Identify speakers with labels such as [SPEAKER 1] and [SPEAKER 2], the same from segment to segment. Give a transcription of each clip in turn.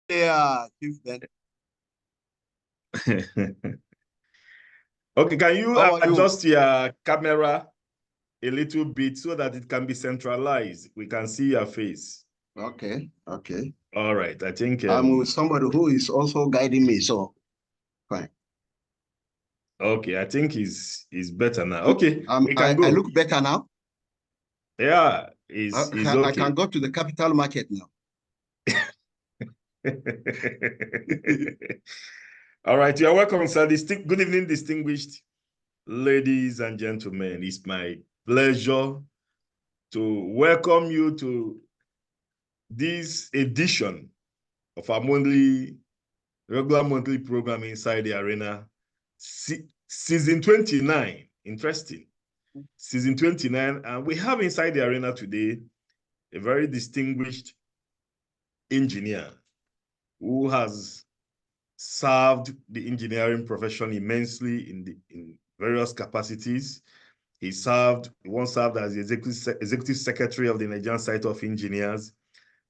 [SPEAKER 1] Yeah, Chief Ben.
[SPEAKER 2] Okay, can you
[SPEAKER 1] How are you?
[SPEAKER 2] adjust your camera a little bit so that it can be centralized? We can see your face.
[SPEAKER 1] Okay, okay.
[SPEAKER 2] All right, I think
[SPEAKER 1] I'm with somebody who is also guiding me, so fine.
[SPEAKER 2] okay, I think he's better now. Okay, we can
[SPEAKER 1] I
[SPEAKER 2] go.
[SPEAKER 1] look better now.
[SPEAKER 2] Yeah, is
[SPEAKER 1] I can
[SPEAKER 2] okay.
[SPEAKER 1] go to the capital market now.
[SPEAKER 2] All right, you are welcome, sir. Good evening, distinguished ladies and gentlemen. It's my pleasure to welcome you to this edition of our regular monthly program Inside the Arena, season 29. Interesting. Season 29. And we have Inside the Arena today a very distinguished engineer who has served the engineering profession immensely in various capacities. He once served as the executive secretary of the Nigerian Society of Engineers,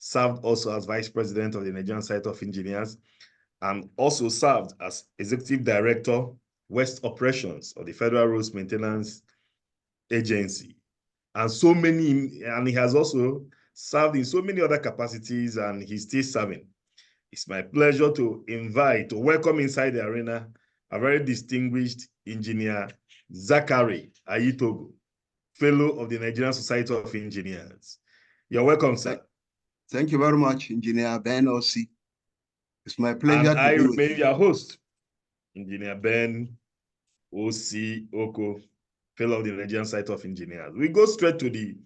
[SPEAKER 2] served also as vice president of the Nigerian Society of Engineers, and also served as executive director, West Operations of the Federal Roads Maintenance Agency. And he has also served in so many other capacities, and he's still serving. It's my pleasure to welcome inside the arena, a very distinguished engineer, Zakari Ayitogo, fellow of the Nigerian Society of Engineers. You're welcome, sir.
[SPEAKER 1] Thank you very much, Engineer Ben O.C. It's my pleasure
[SPEAKER 2] and
[SPEAKER 1] to
[SPEAKER 2] I
[SPEAKER 1] be with
[SPEAKER 2] remain
[SPEAKER 1] you.
[SPEAKER 2] your host, Engineer Ben O.C. Oko, fellow of the Nigerian Society of Engineers. We go straight to the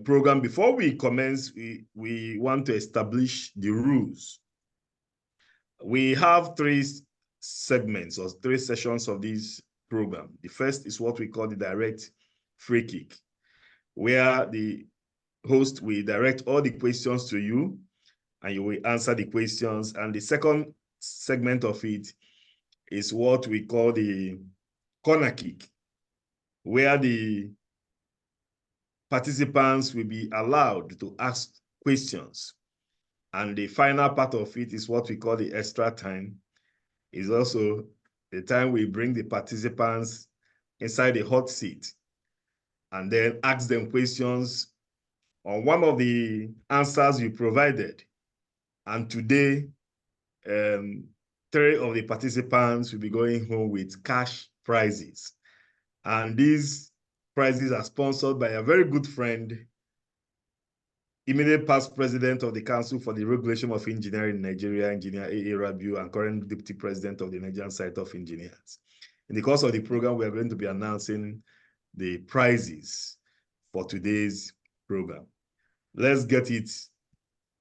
[SPEAKER 2] program. Before we commence, we want to establish the rules. We have three segments or three sessions of this program. The first is what we call the direct free kick, where the host will direct all the questions to you and you will answer the questions. And the second segment of it is what we call the corner kick, where the participants will be allowed to ask questions. And the final part of it is what we call the extra time. Is also the time we bring the participants inside the hot seat and then ask them questions on one of the answers you provided. And today, 3 of the participants will be going home with cash prizes. And these prizes are sponsored by a very good friend, immediate past president of the Council for the Regulation of Engineering in Nigeria, Engineer A.A. Rabiu, and current deputy president of the Nigerian Society of Engineers. In the course of the program, we are going to be announcing the prizes for today's program. Let's get it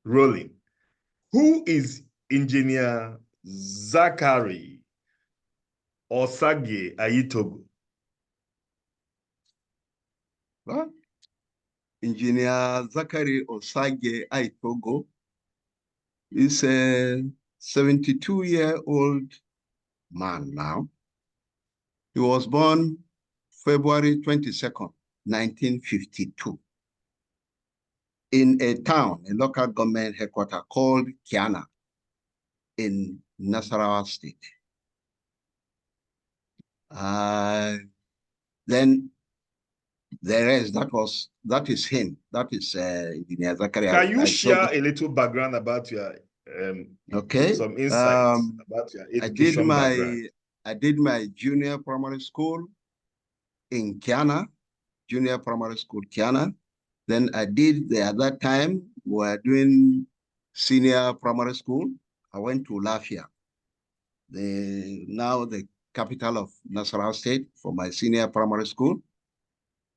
[SPEAKER 2] rolling. Who is Engineer Zakari Osage Ayitogo?
[SPEAKER 1] What? Engineer Zakari Osage Ayitogo is a 72-year-old man now. He was born February 22nd, 1952, in a town, a local government headquarters called Kiana in Nasarawa State. Then the rest, that is him. That is Engineer Zakari.
[SPEAKER 2] Can you share a little background about your some insights about your education background?
[SPEAKER 1] I did my junior primary school in Kiana, junior primary school Kiana. Then I did at that time we were doing senior primary school. I went to Lafia, now the capital of Nasarawa State, for my senior primary school.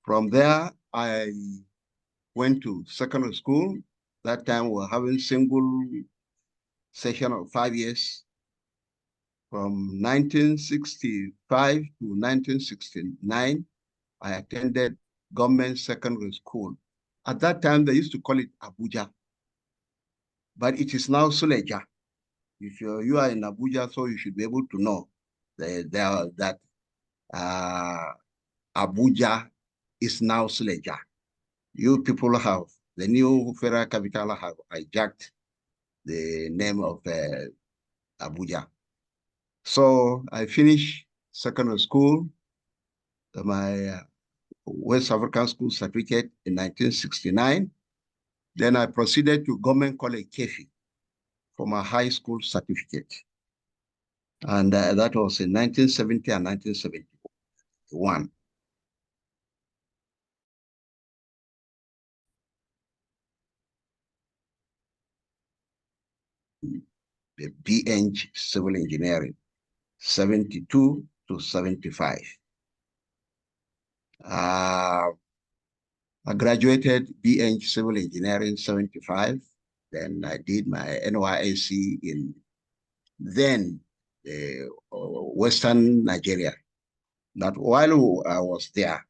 [SPEAKER 1] From there, I went to secondary school. That time we were having single session of 5 years. From 1965 to 1969, I attended government secondary school. At that time, they used to call it Abuja, but it is now Suleja. If you are in Abuja, so you should be able to know that Abuja is now Suleja. You people have, the new federal capital have hijacked the name of Abuja. So I finished secondary school, my West African School certificate in 1969. Then I proceeded to Government College Kefi for my high school certificate. And that was in 1970 and 1971. The BEng Civil Engineering, 72 to 75. I graduated BEng Civil Engineering 75. Then I did my NYSC in then Western Nigeria. That while I was there,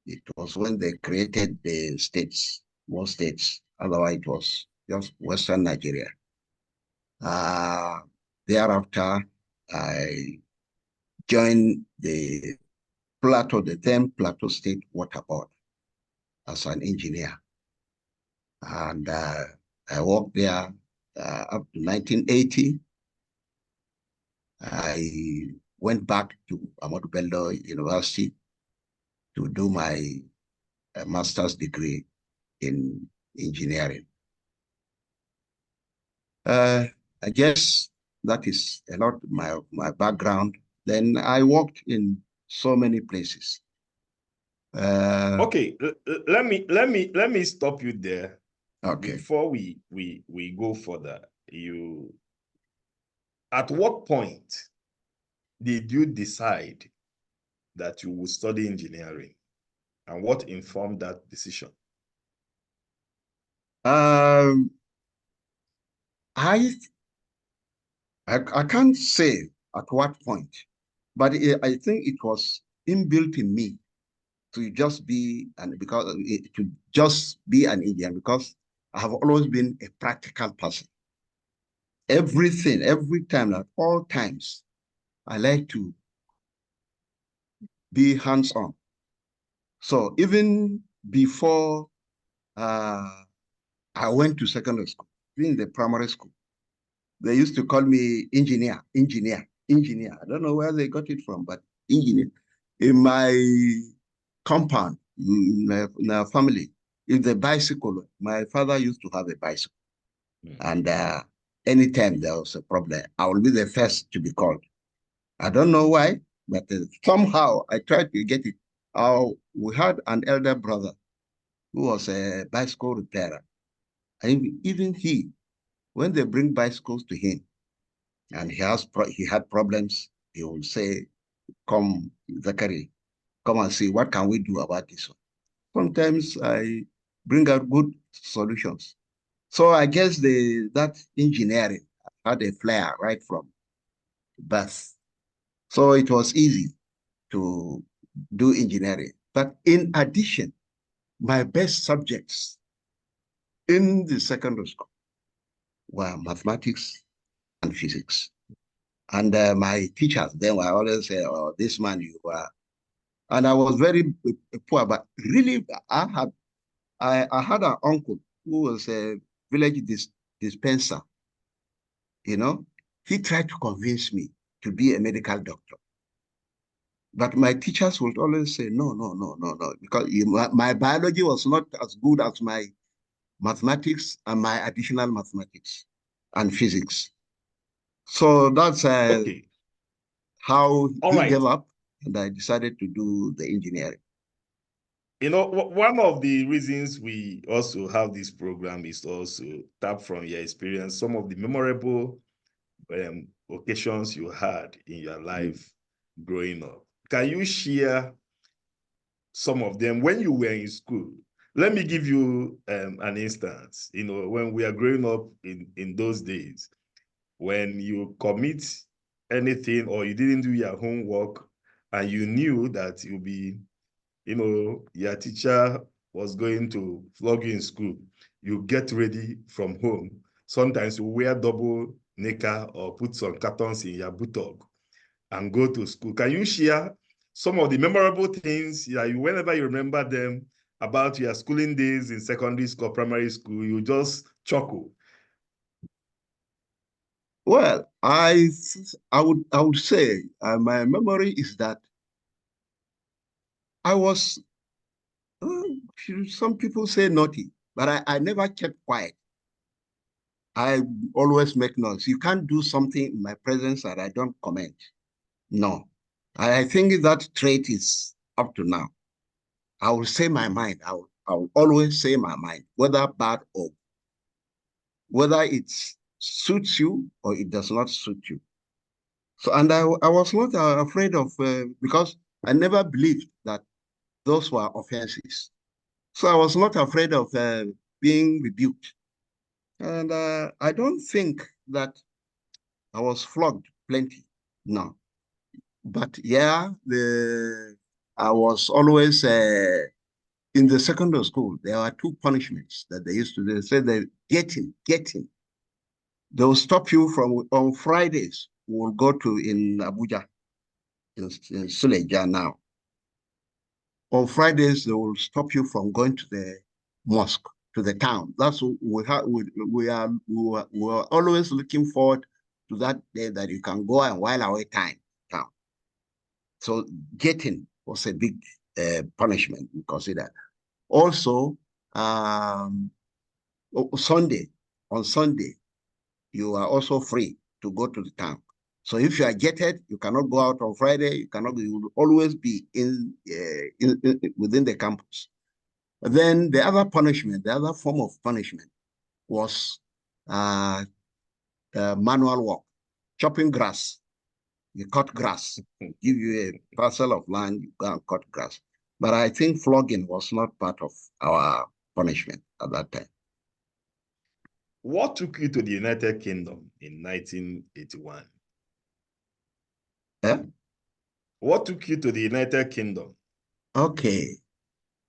[SPEAKER 1] it was when they created the states, more states. Otherwise, it was just Western Nigeria. Thereafter, I joined the then Plateau State Water Board as an engineer. And I worked there up to 1980. I went back to Ahmadu Bello University to do my master's degree in engineering. I guess that is a lot my background. Then I worked in so many places.
[SPEAKER 2] Okay, let me stop you there.
[SPEAKER 1] Okay.
[SPEAKER 2] Before we go further, at what point did you decide that you would study engineering, and what informed that decision?
[SPEAKER 1] I can't say at what point, but I think it was inbuilt in me to just be an Indian, because I have always been a practical person. Every time, at all times, I like to be hands-on. So even before I went to secondary school, in the primary school, they used to call me engineer. I don't know where they got it from, but engineer. In my compound, in our family, in the bicycle, my father used to have a bicycle. And anytime there was a problem, I will be the first to be called. I don't know why, but somehow I tried to get it. We had an elder brother who was a bicycle repairer. And even he, when they bring bicycles to him and he had problems, he will say, come, Zakari, come and see, what can we do about this one? Sometimes I bring out good solutions. So I guess that engineering had a flair right from birth. So it was easy to do engineering. But in addition, my best subjects in the secondary school were mathematics and physics. And my teachers then were always say, oh, this man you were. And I was very poor, but really I had an uncle who was a village dispenser. He tried to convince me to be a medical doctor. But my teachers would always say, no, because my biology was not as good as my mathematics and my additional mathematics and physics. So that's
[SPEAKER 2] okay.
[SPEAKER 1] how he gave up, and I decided to do the engineering.
[SPEAKER 2] One of the reasons we also have this program is to also tap from your experience, some of the memorable occasions you had in your life growing up. Can you share some of them when you were in school? Let me give you an instance. When we are growing up in those days, when you commit anything or you didn't do your homework and you knew that you'll be, your teacher was going to flog you in school, you get ready from home. Sometimes you wear double knicker or put some cartons in your buttock and go to school. Can you share some of the memorable things whenever you remember them about your schooling days in secondary school, primary school, you just chuckle?
[SPEAKER 1] Well, I would say my memory is that I was, some people say naughty, but I never kept quiet. I always make noise. You can't do something in my presence that I don't comment. No. I think that trait is up to now. I will say my mind. I will always say my mind, whether bad or whether it suits you or it does not suit you. So, and I was not afraid of, because I never believed that those were offenses. So I was not afraid of being rebuked. And I don't think that I was flogged plenty. No. But yeah, I was always in the secondary school. There were two punishments that they used to do. They said that getting. They will stop you from on Fridays. We'll go to in Abuja, in Suleja now. On Fridays, they will stop you from going to the mosque, to the town. That's what we have. We are always looking forward to that day that you can go and while away time town. So getting was a big punishment, we consider. Also, Sunday, on Sunday, you are also free to go to the town. So if you are getted, you cannot go out on Friday. You will always be within the campus. Then the other punishment, the other form of punishment was manual work, chopping grass. You cut grass, give you a parcel of land, you go and cut grass. But I think flogging was not part of our punishment at that time.
[SPEAKER 2] What took you to the United Kingdom in 1981?
[SPEAKER 1] Yeah?
[SPEAKER 2] What took you to the United Kingdom?
[SPEAKER 1] Okay.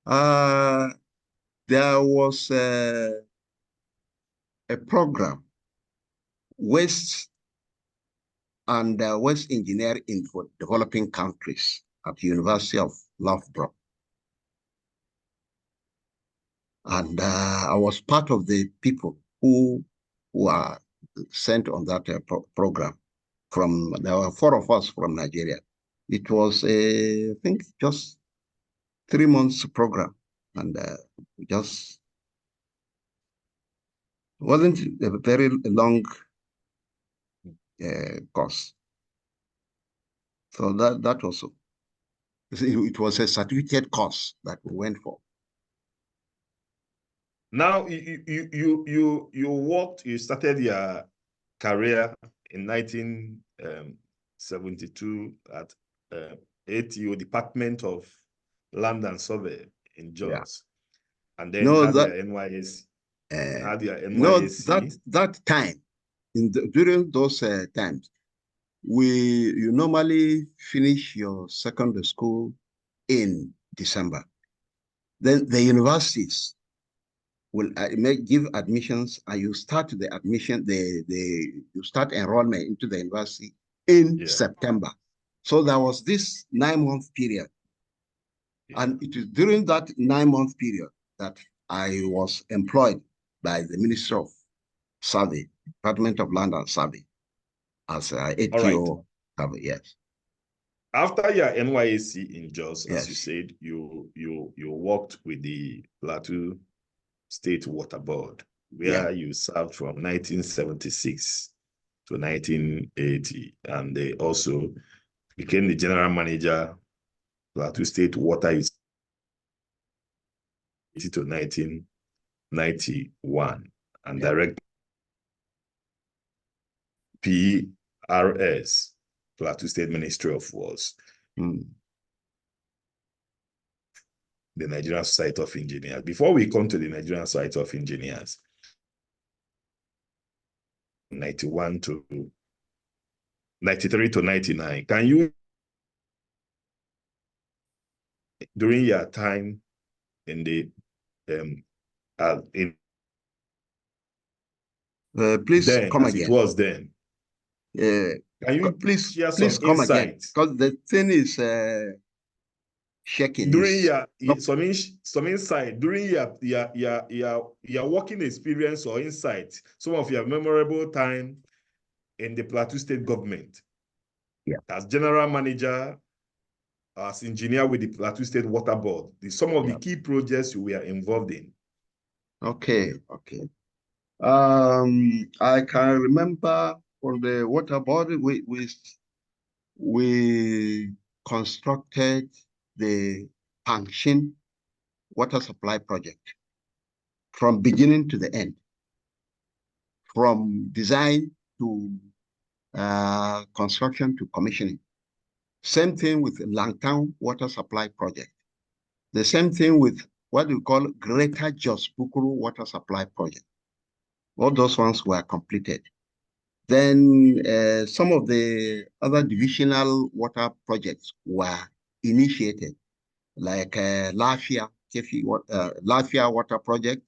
[SPEAKER 1] There was a program, Waste and Waste Engineering for Developing Countries at the University of Loughborough. And I was part of the people who were sent on that program. There were 4 of us from Nigeria. It was I think just 3 months program, and just wasn't a very long course. So that also, it was a certificate course that we went for.
[SPEAKER 2] Now you started your career in 1972 at ATO, Department of Land and Survey in Jos, yeah. And then had your NYSC. Had your NYSC.
[SPEAKER 1] No, that time, during those times, you normally finish your secondary school in December. Then the universities will give admissions, and you start the admission, you start enrollment into the university in September. So there was this 9-month period. Yeah. And it is during that 9-month period that I was employed by the Ministry of Survey, Department of Land and Survey, as ATO. Right. Yes.
[SPEAKER 2] After your NYSC in Jos, as you said, you worked with the Plateau State Water Board, where you served from 1976 to 1980, and they also became the general manager, Plateau State Water Utility, to 1991, and direct F.ASCE, Plateau State Ministry of Works. The Nigerian Society of Engineers. Before we come to the Nigerian Society of Engineers, 91 to 93 to 99, can you, during your time in the
[SPEAKER 1] please
[SPEAKER 2] then,
[SPEAKER 1] come
[SPEAKER 2] as
[SPEAKER 1] again.
[SPEAKER 2] It was then.
[SPEAKER 1] Can
[SPEAKER 2] you
[SPEAKER 1] please
[SPEAKER 2] share
[SPEAKER 1] please
[SPEAKER 2] some
[SPEAKER 1] come
[SPEAKER 2] insight?
[SPEAKER 1] Again, because the thing is shaking.
[SPEAKER 2] During some insight during your working experience or insight, some of your memorable time in the Plateau State government.
[SPEAKER 1] Yeah.
[SPEAKER 2] As general manager, as engineer with the Plateau State Water Board. Some of the key projects you were involved in.
[SPEAKER 1] Okay. I can remember on the water board, we constructed the Pangshin water supply project from beginning to the end, from design to construction to commissioning. Same thing with Langtown water supply project. The same thing with what we call Greater Jos Pukuru water supply project. All those ones were completed. Then some of the other divisional water projects were initiated, like Lafia water project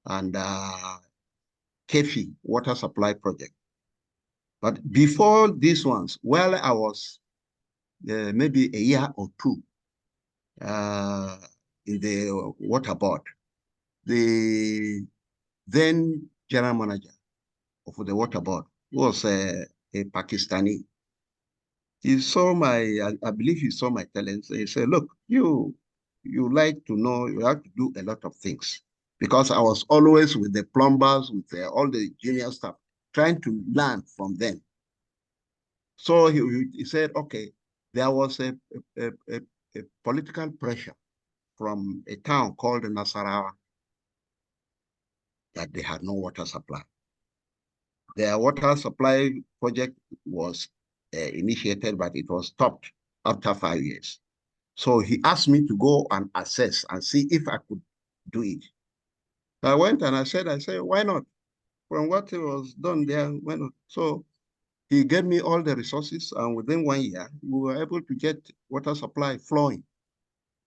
[SPEAKER 1] and Kefi water supply project. But before these ones, while I was maybe a year or two in the water board, the then general manager of the water board was a Pakistani. He saw I believe he saw my talents. He said, look, you like to know, you have to do a lot of things. Because I was always with the plumbers, with all the junior staff, trying to learn from them. So he said, okay, there was a political pressure from a town called Nasarawa that they had no water supply. Their water supply project was initiated, but it was stopped after 5 years. So he asked me to go and assess and see if I could do it. So I went and I said, why not? From what was done there, why not? So he gave me all the resources, and within 1 year, we were able to get water supply flowing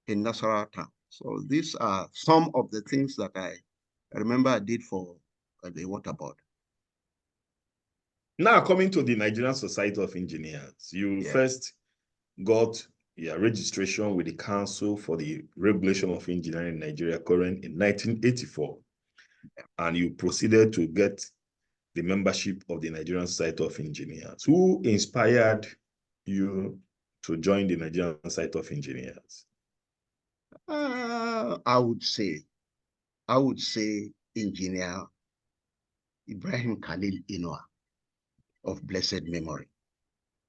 [SPEAKER 1] in Nasarawa town. So these are some of the things that I remember I did for the water board.
[SPEAKER 2] Now, coming to the Nigerian Society of Engineers, you first got your registration with the Council for the Regulation of Engineering in Nigeria, current in 1984, and you proceeded to get the membership of the Nigerian Society of Engineers. Who inspired you to join the Nigerian Society of Engineers?
[SPEAKER 1] I would say Engineer Ibrahim Khalil Inoa of blessed memory.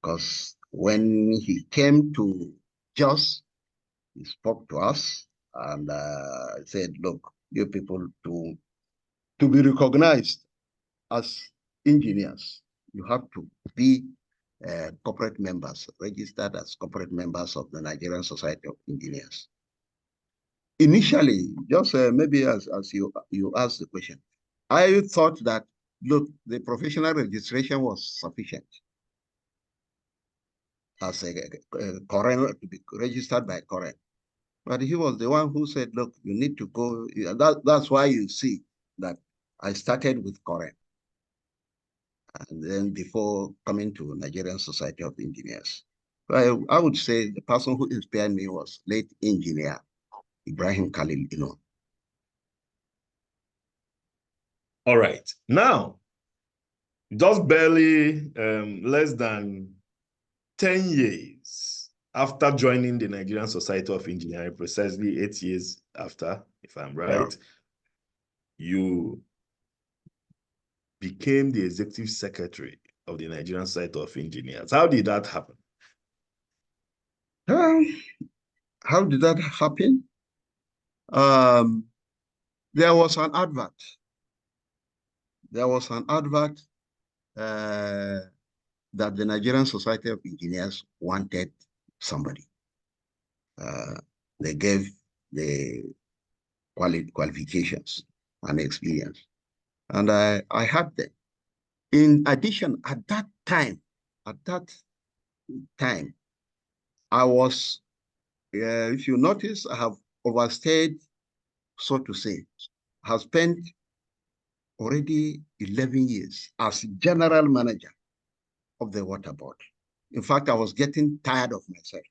[SPEAKER 1] Because when he came to Jos, he spoke to us and said, look, you people to be recognized as engineers, you have to be corporate members, registered as corporate members of the Nigerian Society of Engineers. Initially, just maybe as you asked the question, I thought that, look, the professional registration was sufficient as a current, to be registered by current. But he was the one who said, look, you need to go. That's why you see that I started with current. And then before coming to Nigerian Society of Engineers. So I would say the person who inspired me was late engineer Ibrahim Khalil Ino.
[SPEAKER 2] All right. Now, just barely less than 10 years after joining the Nigerian Society of Engineering, precisely 8 years after, if I'm right, you became the executive secretary of the Nigerian Society of Engineers. How did that happen?
[SPEAKER 1] How did that happen? There was an advert. There was an advert that the Nigerian Society of Engineers wanted somebody. They gave the qualifications and experience. And I had them. In addition, at that time, I was, if you notice, I have overstayed, so to say. I have spent already 11 years as general manager of the water board. In fact, I was getting tired of myself.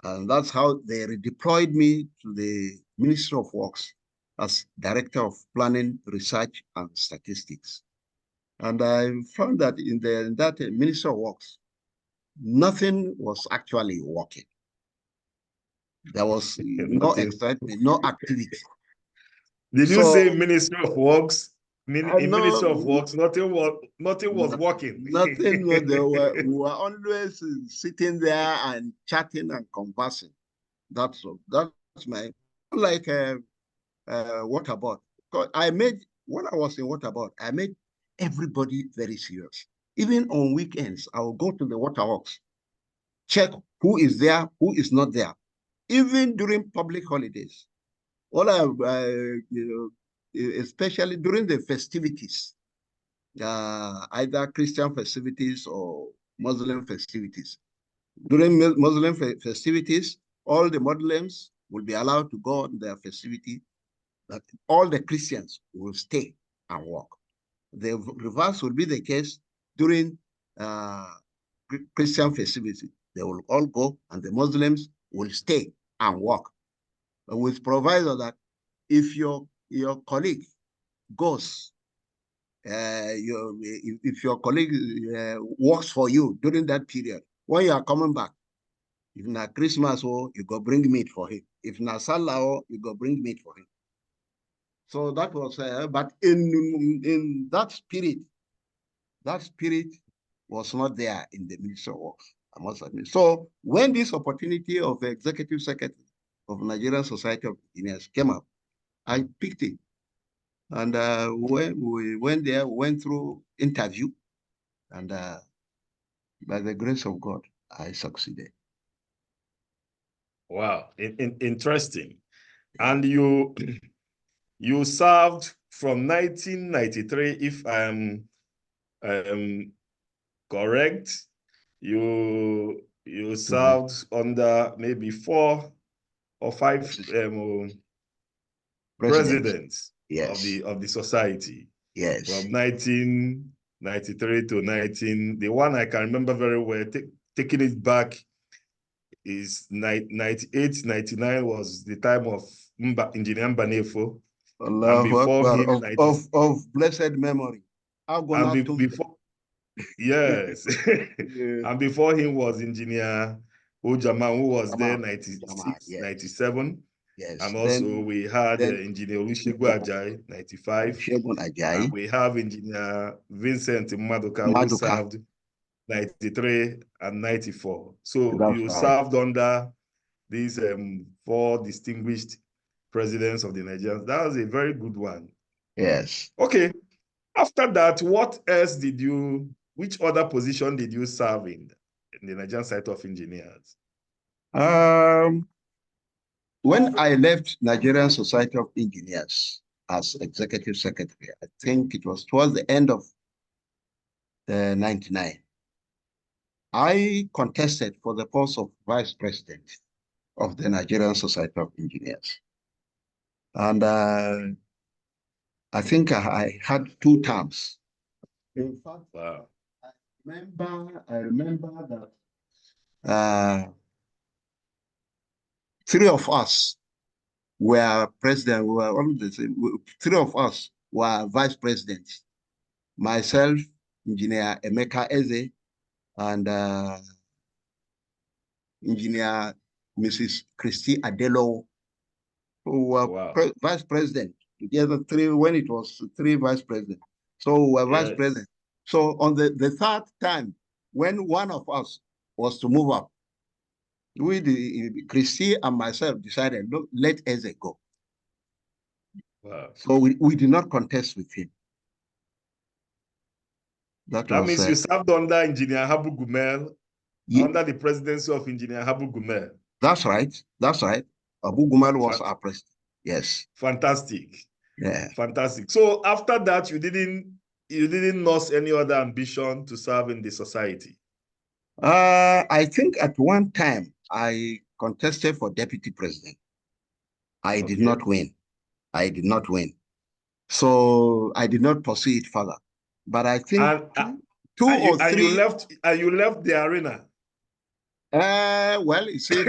[SPEAKER 1] And that's how they redeployed me to the Ministry of Works as Director of Planning, Research, and Statistics. And I found that in that Ministry of Works, nothing was actually working. There was no
[SPEAKER 2] Nothing.
[SPEAKER 1] excitement, no activity.
[SPEAKER 2] Did you say
[SPEAKER 1] So
[SPEAKER 2] Ministry of Works?
[SPEAKER 1] I
[SPEAKER 2] In
[SPEAKER 1] know
[SPEAKER 2] Ministry of Works, nothing was working.
[SPEAKER 1] nothing. We were always sitting there and chatting and conversing. That's all. That's my like what about? Because when I was in what about, I made everybody very serious. Even on weekends, I will go to the waterworks, check who is there, who is not there. Even during public holidays, especially during the festivities, either Christian festivities or Muslim festivities. During Muslim festivities, all the Muslims will be allowed to go on their festivity, but all the Christians will stay and work. The reverse will be the case during Christian festivities. They will all go and the Muslims will stay and work, with proviso that if your colleague goes, if your colleague works for you during that period, when you are coming back, if not Christmas, you go bring meat for him. If not Salah, you go bring meat for him. So that was, but in that spirit was not there in the Ministry of Works, I must admit. So when this opportunity of the Executive Secretary of Nigerian Society of Engineers came up, I picked it. And when we went there, we went through interview, and by the grace of God, I succeeded.
[SPEAKER 2] Wow, interesting. And you served from 1993, if I'm correct. You served under maybe 4 or 5 presidents
[SPEAKER 1] yes.
[SPEAKER 2] of the society.
[SPEAKER 1] Yes.
[SPEAKER 2] From 1993 to 19. The one I can remember very well, taking it back, is 98, 99 was the time of Engineer Mbanefo. And before him,
[SPEAKER 1] of blessed memory.
[SPEAKER 2] And before, yes.
[SPEAKER 1] Yeah.
[SPEAKER 2] And before him was Engineer Ojaman, who was there
[SPEAKER 1] Jamal,
[SPEAKER 2] 96,
[SPEAKER 1] yes.
[SPEAKER 2] 97.
[SPEAKER 1] Yes.
[SPEAKER 2] And also we had Engineer Olusegun Ajayi, 95. And we have Engineer Vincent Maduka, who served 93 and 94. So
[SPEAKER 1] That's
[SPEAKER 2] you
[SPEAKER 1] right.
[SPEAKER 2] served under these 4 distinguished presidents of the Nigerians. That was a very good one.
[SPEAKER 1] Yes.
[SPEAKER 2] Okay. After that, which other position did you serve in the Nigerian Society of Engineers?
[SPEAKER 1] When I left Nigerian Society of Engineers as Executive Secretary, I think it was towards the end of 99, I contested for the post of Vice President of the Nigerian Society of Engineers. And I think I had 2 terms. In fact,
[SPEAKER 2] wow.
[SPEAKER 1] I remember that 3 of us were president. We were all the same. 3 of us were vice presidents. Myself, Engineer Emeka Eze, and Engineer Mrs. Christy Adelo, who were vice president. Together, 3 when it was 3 vice presidents. So we were vice president. So on the 3rd time, when one of us was to move up, Christy and myself decided, look, let Eze go.
[SPEAKER 2] Wow.
[SPEAKER 1] So we did not contest with him.
[SPEAKER 2] That means you served under Engineer Habu Gumel, under the presidency of Engineer Habu Gumel.
[SPEAKER 1] That's right. That's right. Abu Gumel was our president. Yes.
[SPEAKER 2] Fantastic.
[SPEAKER 1] Yeah.
[SPEAKER 2] Fantastic. So after that, you didn't nurse any other ambition to serve in the society?
[SPEAKER 1] I think at one time I contested for deputy president. I did not win. So I did not pursue it further. But I think two or three.
[SPEAKER 2] You left the arena.
[SPEAKER 1] Well, you see,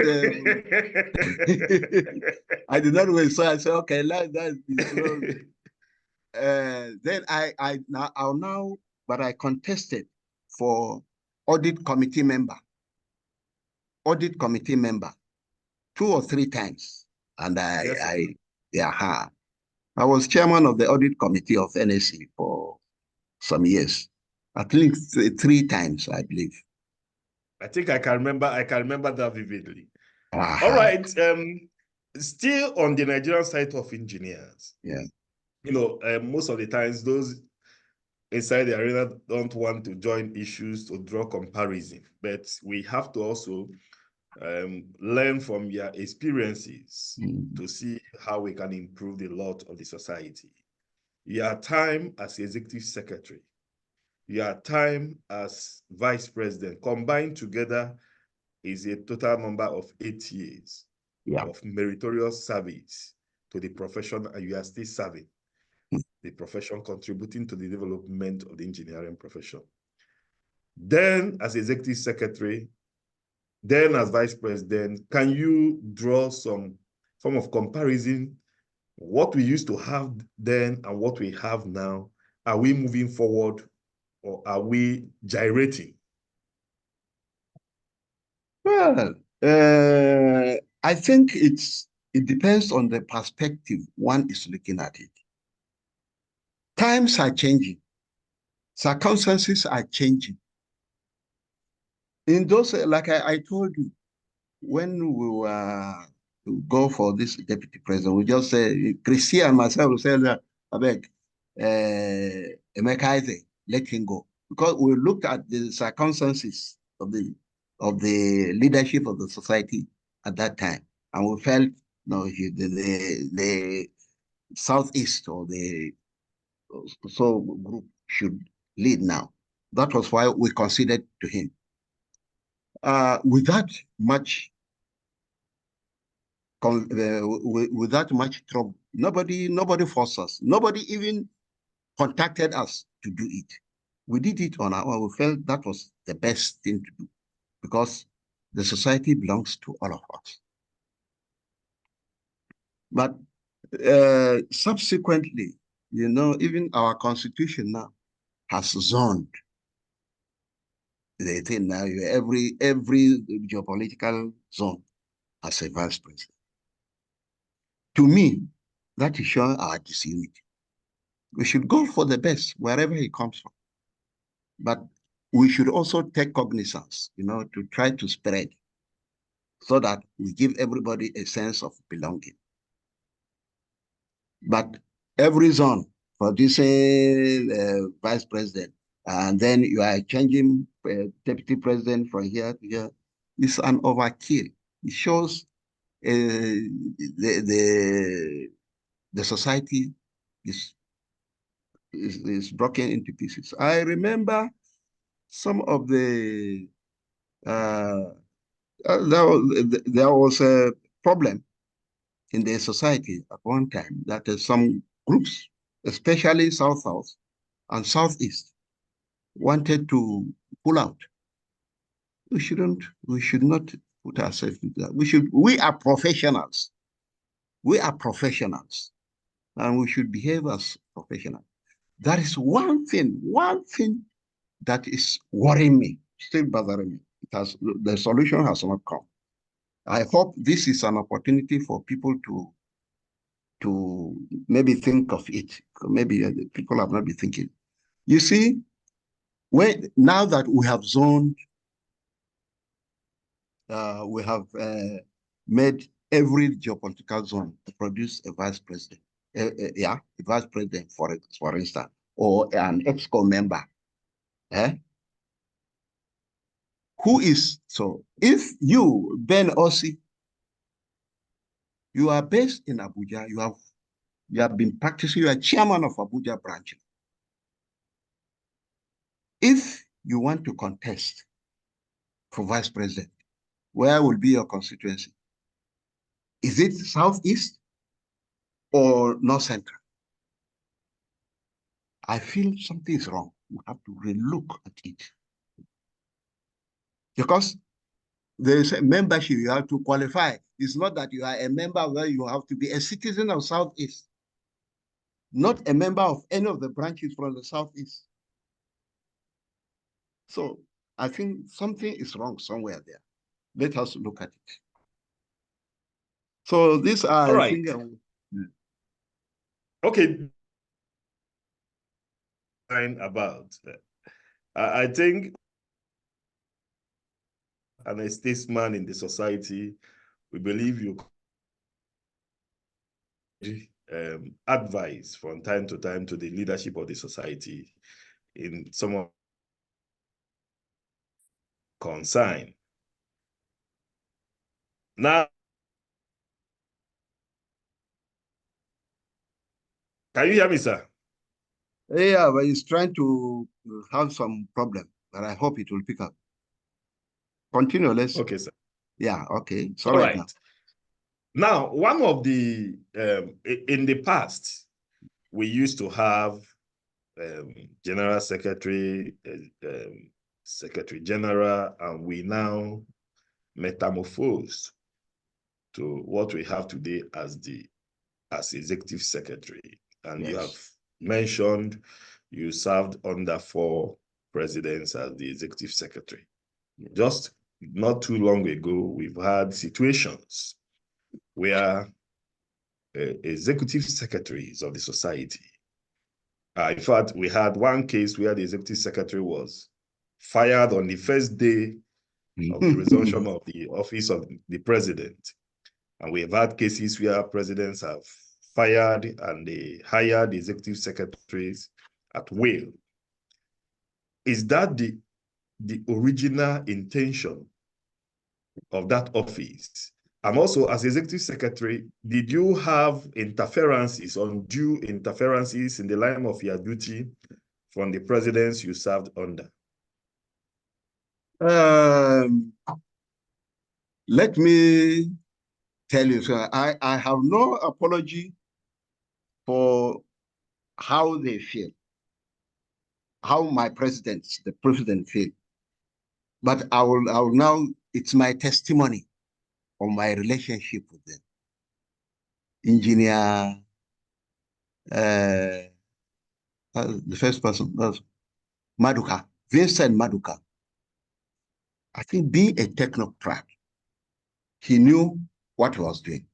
[SPEAKER 1] I did not win, so I said, okay, let that be. Then I'll now but I contested for audit committee member, 2 or 3 times. And I was chairman of the audit committee of Fnse for some years, at least 3 times, I believe.
[SPEAKER 2] I think I can remember that vividly. All right. Still on the Nigerian side of engineers.
[SPEAKER 1] Yeah.
[SPEAKER 2] You know, most of the times those inside the arena don't want to join issues to draw comparison, but we have to also learn from their experiences to see how we can improve the lot of the society. Your time as executive secretary, your time as vice president, combined together is a total number of 8 years of meritorious service to the profession, and you are still serving the profession, contributing to the development of the engineering profession. Then as executive secretary, then as vice president, can you draw some form of comparison? What we used to have then and what we have now, are we moving forward or are we gyrating?
[SPEAKER 1] Well, I think it depends on the perspective one is looking at it. Times are changing. Circumstances are changing. In those, like I told you, when we were to go for this deputy president, we just say, Christy and myself will say, I beg, Emeka, let him go. Because we looked at the circumstances of the leadership of the society at that time, and we felt, no, the Southeast or the so group should lead now. That was why we considered to him. Without much trouble, nobody forced us. Nobody even contacted us to do it. We did it on our own. We felt that was the best thing to do because the society belongs to all of us. But subsequently, you know, even our constitution now has zoned the thing now. Every geopolitical zone has a vice president. To me, that is showing our disunity. We should go for the best wherever he comes from. But we should also take cognizance, you know, to try to spread so that we give everybody a sense of belonging. But every zone for this vice president, and then you are changing deputy president from here to here, is an overkill. It shows the society is broken into pieces. I remember some of the there was a problem in the society at one time that some groups, especially South and Southeast, wanted to pull out. We should not put ourselves into that. We are professionals. We are professionals, and we should behave as professionals. That is one thing that is worrying me, still bothering me. The solution has not come. I hope this is an opportunity for people to maybe think of it. Maybe people have not been thinking. You see, now that we have zoned, we have made every geopolitical zone to produce a vice president. A vice president, for instance, or an EXCO member. Who is, so if you, Ben Ossi, you are based in Abuja, you have been practicing, you are chairman of Abuja branch. If you want to contest for vice president, where will be your constituency? Is it Southeast or North Central? I feel something is wrong. We have to relook at it. Because there is a membership you have to qualify. It's not that you are a member where you have to be a citizen of Southeast, not a member of any of the branches from the Southeast. So I think something is wrong somewhere there. Let us look at it. So these are,
[SPEAKER 2] All
[SPEAKER 1] I
[SPEAKER 2] right.
[SPEAKER 1] think,
[SPEAKER 2] Okay. About, I think an statesman in the society, we believe you advise from time to time to the leadership of the society in some of concern. Now, can you hear me, sir?
[SPEAKER 1] yeah, but it's trying to have some problem, but I hope it will pick up. Continue, let's.
[SPEAKER 2] Okay, sir.
[SPEAKER 1] Yeah, okay. It's
[SPEAKER 2] All
[SPEAKER 1] right
[SPEAKER 2] right.
[SPEAKER 1] now.
[SPEAKER 2] Now, one of the, in the past, we used to have General Secretary, Secretary General, and we now metamorphosed to what we have today as Executive Secretary. And
[SPEAKER 1] Yes.
[SPEAKER 2] you have mentioned you served under 4 presidents as the Executive Secretary. Yes. Just not too long ago, we've had situations where executive secretaries of the society, in fact, we had one case where the executive secretary was fired on the first day of the resumption of the office of the president. And we have had cases where presidents have fired and they hired the executive secretaries at will. Is that the original intention of that office? And also, as executive secretary, did you have interferences, undue interferences in the line of your duty from the presidents you served under?
[SPEAKER 1] Let me tell you, so I have no apology for how they feel, how my the president feel. But I will now, it's my testimony on my relationship with them. Engineer, the first person was Maduka, Vincent Maduka. I think being a technocrat, he knew what he was doing.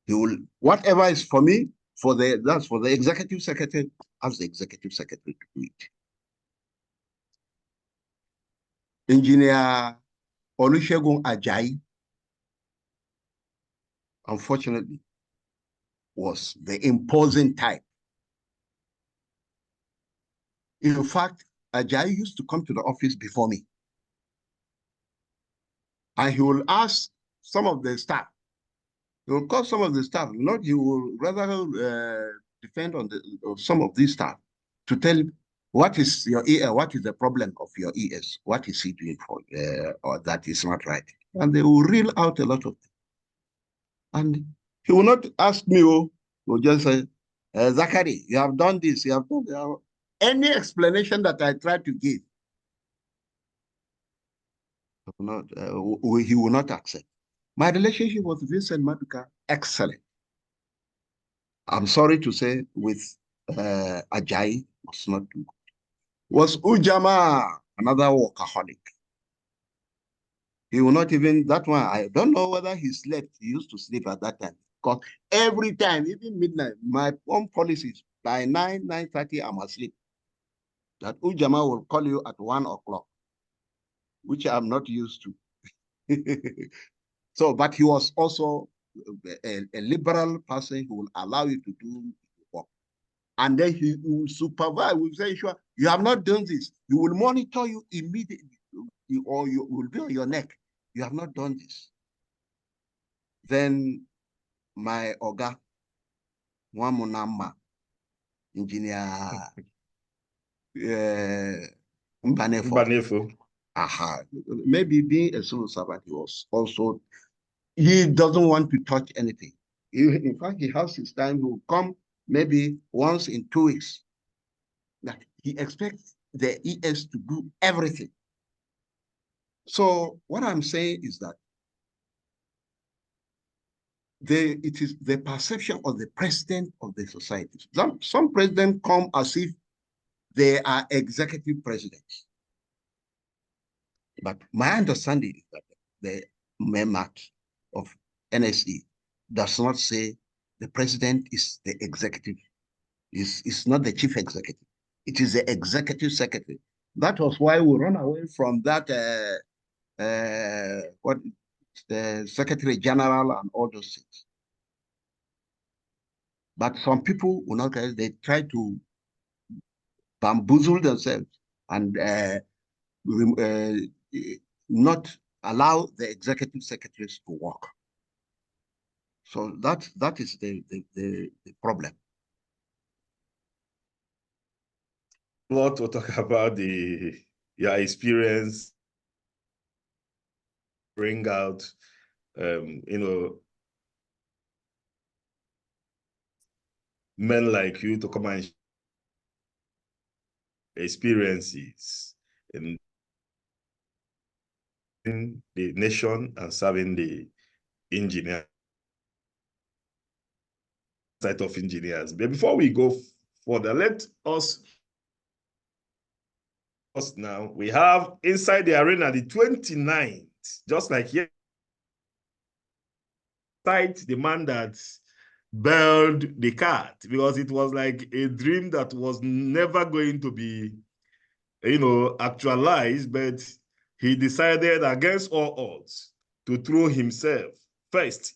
[SPEAKER 1] He will, whatever is for me, that's for the executive secretary, ask the executive secretary to do it. Engineer Olusegun Ajayi, unfortunately, was the imposing type. In fact, Ajayi used to come to the office before me. And he will ask some of the staff, he will call some of the staff, not he will rather depend on some of these staff to tell him, what is your what is the problem of your ES? What is he doing for, or that is not right? And they will reel out a lot of things. And he will not ask me, he will just say, Zakari, you have done this, you have done that. Any explanation that I try to give, he will not accept. My relationship with Vincent Maduka, excellent. I'm sorry to say, with Ajayi, was not too good. Was Ujama, another workaholic. He will not even, that one, I don't know whether he slept. He used to sleep at that time. Because every time, even midnight, my own policies, by 9:30, I'm asleep. That Ujama will call you at 1 o'clock, which I'm not used to. So, but he was also a liberal person who will allow you to do work. And then he will supervise, will say, sure, you have not done this. He will monitor you immediately, or you will be on your neck. You have not done this. Then my Oga, Wamunama, engineer
[SPEAKER 2] Mbanefo.
[SPEAKER 1] Maybe being a civil servant, he was also, he doesn't want to touch anything. In fact, he has his time. He will come maybe once in 2 weeks. That he expects the ES to do everything. So what I'm saying is that it is the perception of the president of the society. Some presidents come as if they are executive presidents. But my understanding is that the memo of NSE does not say the president is the executive, is not the chief executive. It is the executive secretary. That was why we run away from that what the Secretary General and all those things. But some people will not, they try to bamboozle themselves and not allow the executive secretaries to work. So that is the problem.
[SPEAKER 2] A lot to talk about your experience, bring out, men like you to come and experiences in the nation and serving the engineer side of engineers. But before we go further, let us now, we have inside the arena the 29th, just like here, the man that bailed the cat, because it was like a dream that was never going to be, actualized, but he decided against all odds to throw himself first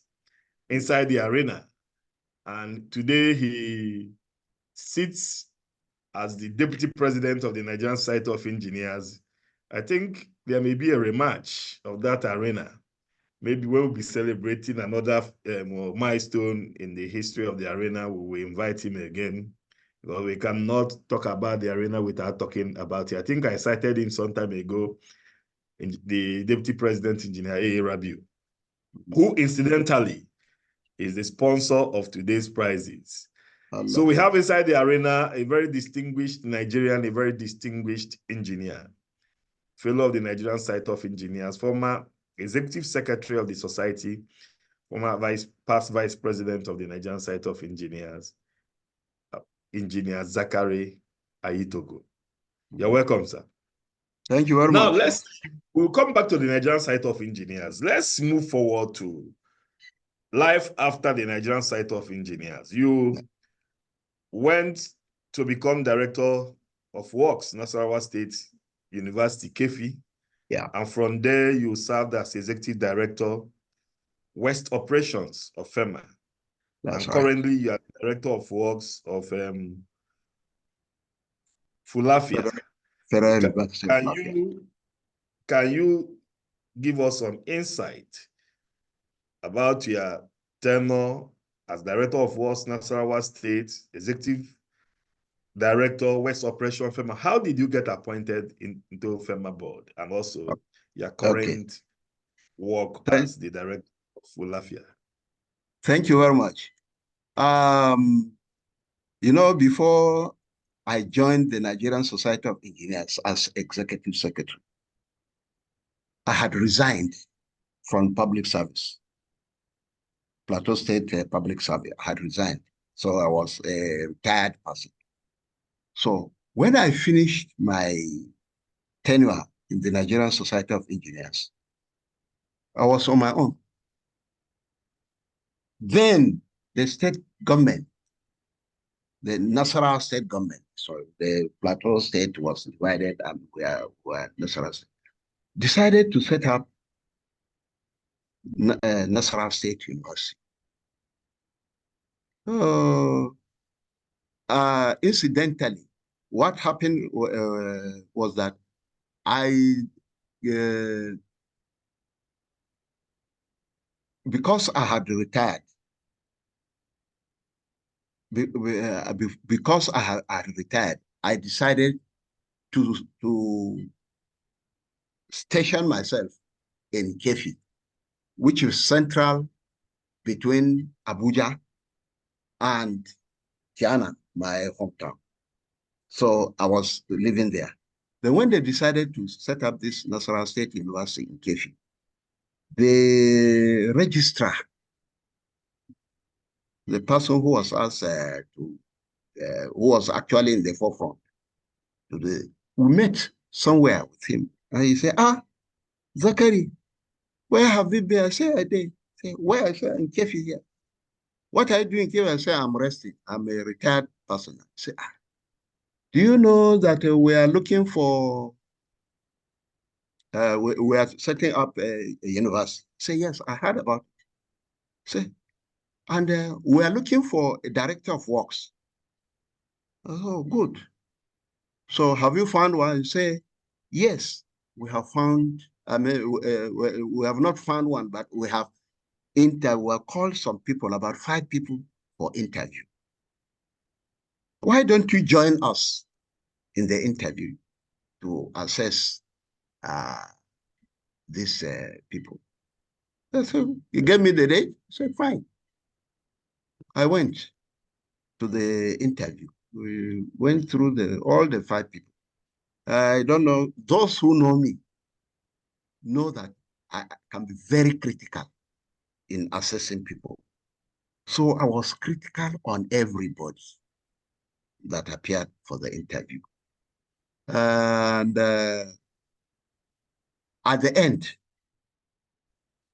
[SPEAKER 2] inside the arena. And today he sits as the deputy president of the Nigerian Society of Engineers. I think there may be a rematch of that arena. Maybe we'll be celebrating another milestone in the history of the arena. We will invite him again, because we cannot talk about the arena without talking about it. I think I cited him some time ago, in the deputy president engineer, A.A. Rabiu, who incidentally is the sponsor of today's prizes. So we have inside the arena a very distinguished Nigerian, a very distinguished engineer, fellow of the Nigerian Society of Engineers, former executive secretary of the society, former past vice president of the Nigerian Society of Engineers, Engineer Zakari Ayitogo. You're welcome, sir.
[SPEAKER 1] Thank you very much.
[SPEAKER 2] Now we'll come back to the Nigerian Society of Engineers. Let's move forward to life after the Nigerian Society of Engineers. You went to become director of works, Nasarawa State University, KEFI.
[SPEAKER 1] Yeah.
[SPEAKER 2] And from there, you served as executive director, West Operations of FEMA.
[SPEAKER 1] That's
[SPEAKER 2] and
[SPEAKER 1] right.
[SPEAKER 2] Currently, you are director of works of Fulafia.
[SPEAKER 1] Federal University of Fulafia.
[SPEAKER 2] Can you give us some insight about your tenure as director of works, Nasarawa State, executive director, West Operation FEMA? How did you get appointed into FEMA board, and also your current work as the director of Fulafia?
[SPEAKER 1] Thank you very much. Before I joined the Nigerian Society of Engineers as executive secretary, I had resigned from public service. Plateau State public service, I had resigned. So I was a retired person. So when I finished my tenure in the Nigerian Society of Engineers, I was on my own. Then the state government, the Nasarawa state government, sorry, the Plateau State was divided and we were Nasarawa State, decided to set up Nasarawa State University. Incidentally, what happened was that because I had retired, because I had retired, I decided to station myself in KEFI, which is central between Abuja and Tiana, my hometown. So I was living there. Then when they decided to set up this Nasarawa State University in KEFI, the registrar, the person who was asked who was actually in the forefront, we met somewhere with him, and he said, Zakari, where have you been? I say, I did. Say, where? I say, in Kefi here. What are you doing here? I say, I'm resting. I'm a retired person. I say, do you know that we are looking for, we are setting up a university? Say, yes, I heard about it. Say, and we are looking for a director of works. Oh, good. So have you found one? Say, yes, we have found, I mean, we have not found one, but we have we called some people, about 5 people for interview. Why don't you join us in the interview to assess these people? So he gave me the date. I said, fine. I went to the interview. We went through all the 5 people. I don't know, those who know me know that I can be very critical in assessing people. So I was critical on everybody that appeared for the interview. And at the end,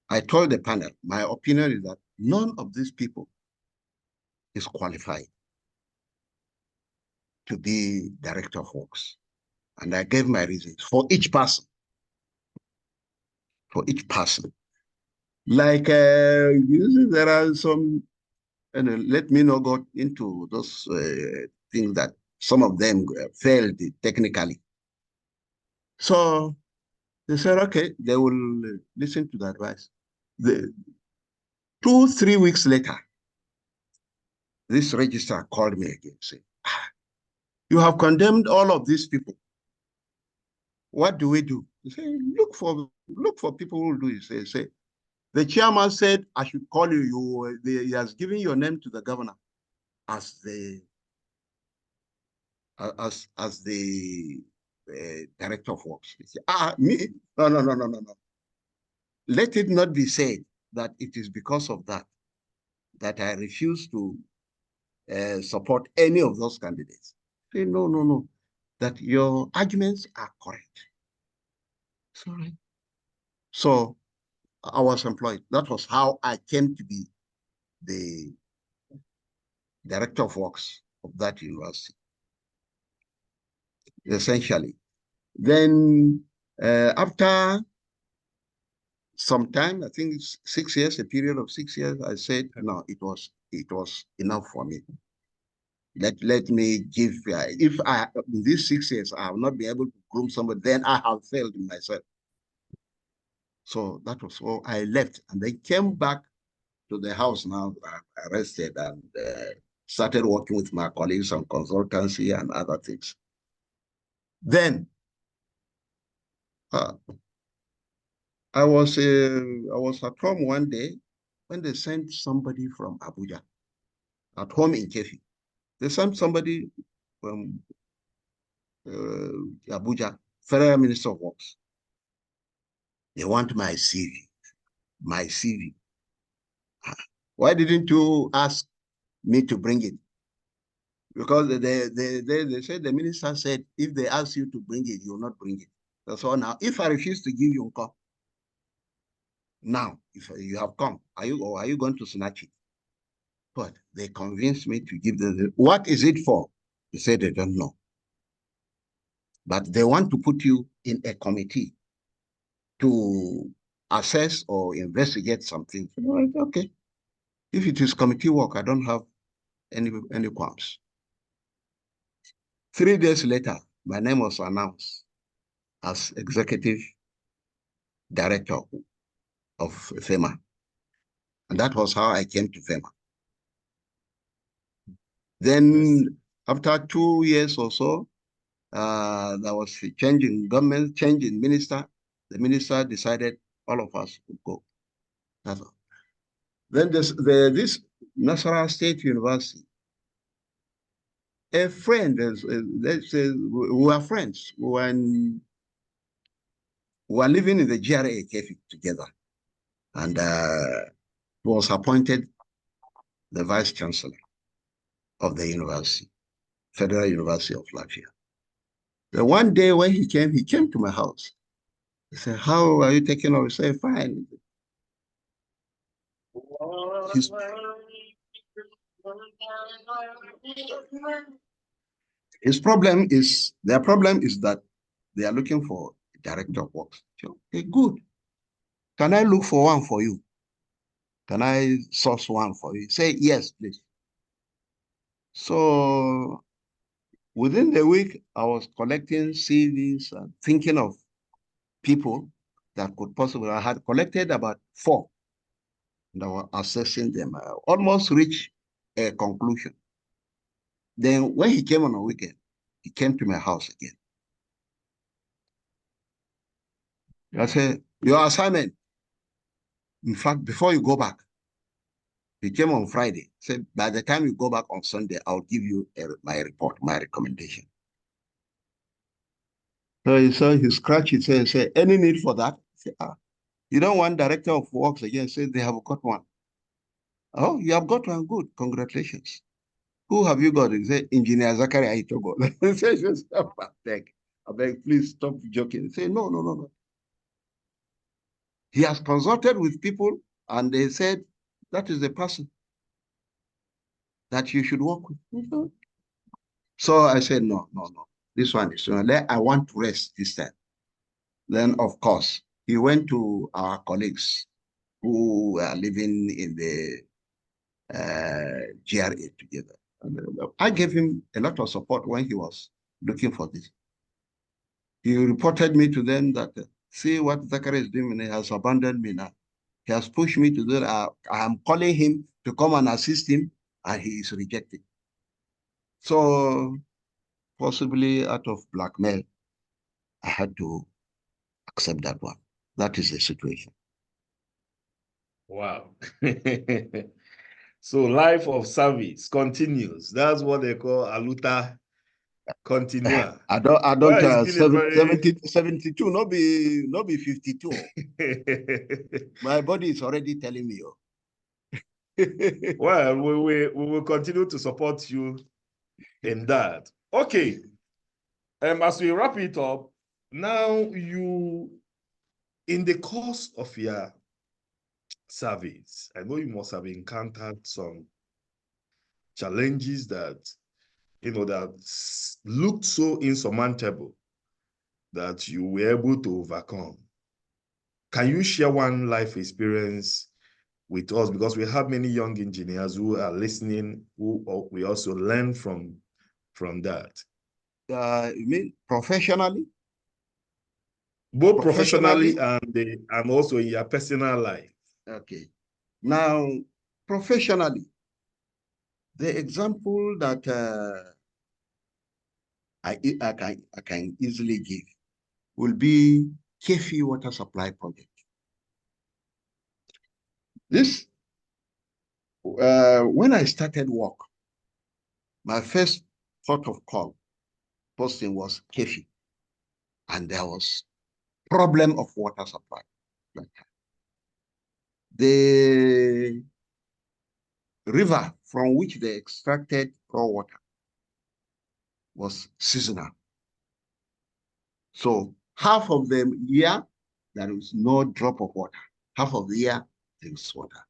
[SPEAKER 1] I told the panel, my opinion is that none of these people is qualified to be director of works. And I gave my reasons for each person. For each person. Like, there are some, and let me not go into those things that some of them failed technically. So they said, okay, they will listen to the advice. 2-3 weeks later, this registrar called me again, saying, you have condemned all of these people. What do we do? He said, look for people who will do it. Say, the chairman said, I should call you. He has given your name to the governor as the director of works. He said, me? No. Let it not be said that it is because of that I refuse to support any of those candidates. Say, no, that your arguments are correct. Sorry. So I was employed. That was how I came to be the director of works of that university, essentially. Then after some time, I think it's 6 years, a period of 6 years, I said, no, it was enough for me. Let me give, if in these 6 years, I have not been able to groom somebody, then I have failed in myself. So that was all. I left and then came back to the house now, rested and started working with my colleagues on consultancy and other things. Then I was at home one day when they sent somebody from Abuja, at home in Kefi. They sent somebody from Abuja, Federal Minister of Works. They want my CV. My CV. Why didn't you ask me to bring it? Because they said, the minister said, if they ask you to bring it, you will not bring it. That's all. Now, if I refuse to give you a call, now, if you have come, are you going to snatch it? But they convinced me to give them. What is it for? They said they don't know. But they want to put you in a committee to assess or investigate something. Okay. If it is committee work, I don't have any qualms. 3 days later, my name was announced as executive director of FEMA. And that was how I came to FEMA. Then after 2 years or so, there was a change in government, change in minister. The minister decided all of us would go. That's all. Then this National State University, a friend, let's say we were friends. We were living in the GRA Kefi together. And was appointed the vice chancellor of the university, Federal University of Latvia. The one day when he came to my house. He said, how are you taking off? He said, fine. His, their problem is that they are looking for a director of works. Okay, good. Can I look for one for you? Can I source one for you? Say, yes, please. So within the week, I was collecting CVs and thinking of people that could possibly, I had collected about 4 and I was assessing them. I almost reached a conclusion. Then when he came on a weekend, he came to my house again. I said, your assignment, in fact, before you go back, he came on Friday. Said, by the time you go back on Sunday, I'll give you my report, my recommendation. So he scratched his head and said, any need for that? I said, you don't want director of works again? Say, they have got one. Oh, you have got one, good, congratulations. Who have you got? He said, Engineer Zakari Ayitogo. He said, I beg, please stop joking. He said, no. He has consulted with people and they said, that is the person that you should work with. So I said, no. This one is, I want to rest this time. Then, of course, he went to our colleagues who were living in the GRA together. And I gave him a lot of support when he was looking for this. He reported me to them that, see what Zakari is doing, he has abandoned me now. He has pushed me to do that. I am calling him to come and assist him, and he is rejected. So possibly out of blackmail, I had to accept that one. That is the situation.
[SPEAKER 2] Wow. So life of service continues. That's what they call aluta continua.
[SPEAKER 1] I don't
[SPEAKER 2] Well, it's been a very
[SPEAKER 1] 72, not be 52. My body is already telling me.
[SPEAKER 2] Well, we will continue to support you in that. Okay. As we wrap it up, now you, in the course of your service, I know you must have encountered some challenges that, that looked so insurmountable that you were able to overcome. Can you share one life experience with us? Because we have many young engineers who are listening, who we also learn from that.
[SPEAKER 1] You mean professionally?
[SPEAKER 2] Both professionally and also in your personal life.
[SPEAKER 1] Okay. Now, professionally, the example that I can easily give will be Kefi Water Supply Project. This, when I started work, my first port of call posting was Kefi, and there was problem of water supply. The river from which they extracted raw water was seasonal. So half of the year, there is no drop of water. Half of the year, there is water.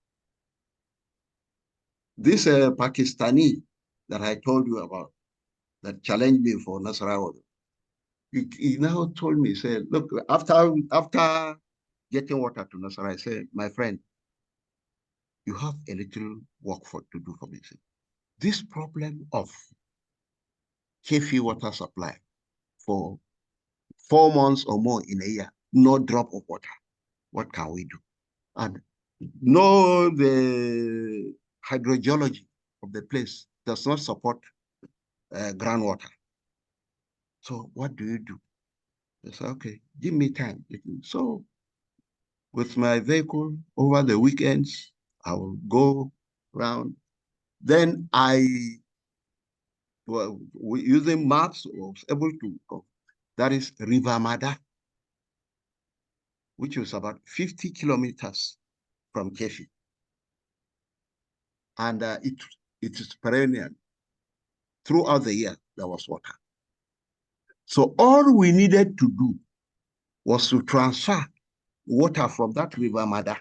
[SPEAKER 1] This Pakistani that I told you about, that challenged me for Nasarawa, he now told me, he said, look, after getting water to Nasarawa, I said, my friend, you have a little work to do for me. Said, this problem of Kefi water supply for 4 months or more in a year, no drop of water. What can we do? And know the hydrogeology of the place does not support groundwater. So what do you do? I said, okay, give me time. So with my vehicle over the weekends, I will go around. Then using maps, was able to go. That is River Mada, which was about 50 kilometers from Kefi. And it is perennial. Throughout the year, there was water. So all we needed to do was to transfer water from that river Mada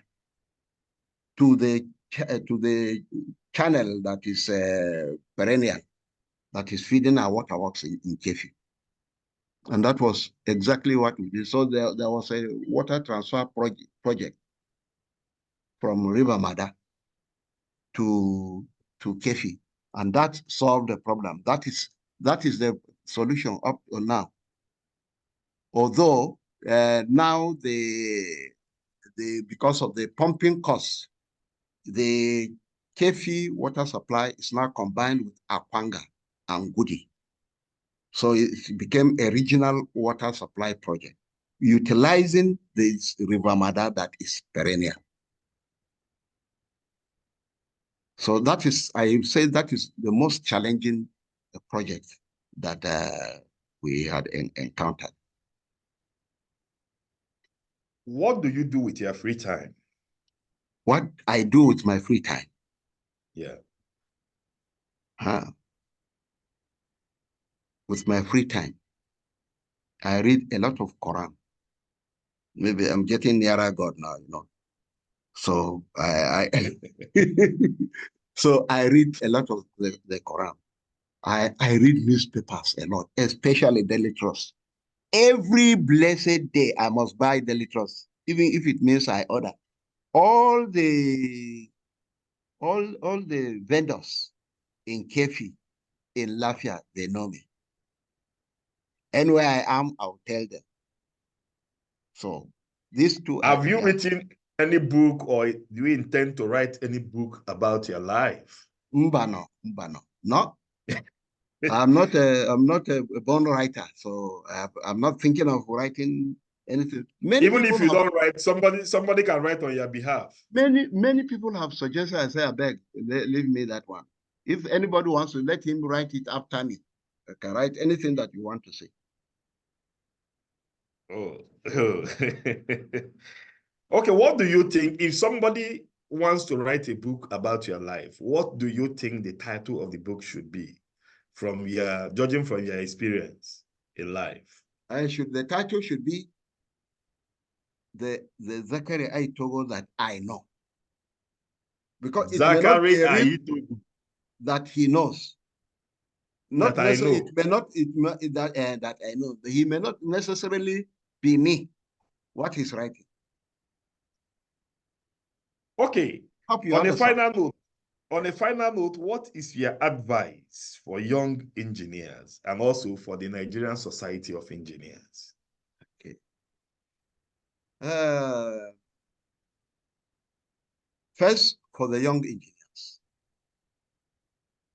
[SPEAKER 1] to the channel that is perennial, that is feeding our waterworks in Kefi. And that was exactly what we did. So there was a water transfer project from River Mada to Kefi, and that solved the problem. That is the solution up to now. Although now because of the pumping costs, the Kefi water supply is now combined with Akwanga and Gudi. So it became a regional water supply project, utilizing this river Mada that is perennial. So that is, I say that is the most challenging project that we had encountered.
[SPEAKER 2] What do you do with your free time?
[SPEAKER 1] What I do with my free time?
[SPEAKER 2] Yeah.
[SPEAKER 1] With my free time, I read a lot of Quran. Maybe I'm getting nearer God now, you know. So I so I read a lot of the Quran. I read newspapers a lot, especially Daily Trust. Every blessed day, I must buy Daily Trust, even if it means I order. All the vendors in Kefi, in Lafia, they know me. Anywhere I am, I'll tell them. So these two
[SPEAKER 2] have you written any book, or do you intend to write any book about your life?
[SPEAKER 1] Mbano. No. I'm not a born writer, so I'm not thinking of writing anything.
[SPEAKER 2] Even if you don't write, somebody can write on your behalf.
[SPEAKER 1] Many people have suggested. I say, I beg, leave me that one. If anybody wants to, let him write it after me. I can write anything that you want to say.
[SPEAKER 2] Oh. Okay, what do you think, if somebody wants to write a book about your life, what do you think the title of the book should be, judging from your experience in life?
[SPEAKER 1] The title should be the Zakari Ayitogo that I know. Because it may not be
[SPEAKER 2] Zakari
[SPEAKER 1] a real
[SPEAKER 2] Ayitogo
[SPEAKER 1] that he knows. Not
[SPEAKER 2] that I know.
[SPEAKER 1] It may not that I know. He may not necessarily be me, what he's writing.
[SPEAKER 2] Okay.
[SPEAKER 1] Hope you
[SPEAKER 2] On a
[SPEAKER 1] understand.
[SPEAKER 2] final note, what is your advice for young engineers and also for the Nigerian Society of Engineers?
[SPEAKER 1] Okay. First, for the young engineers,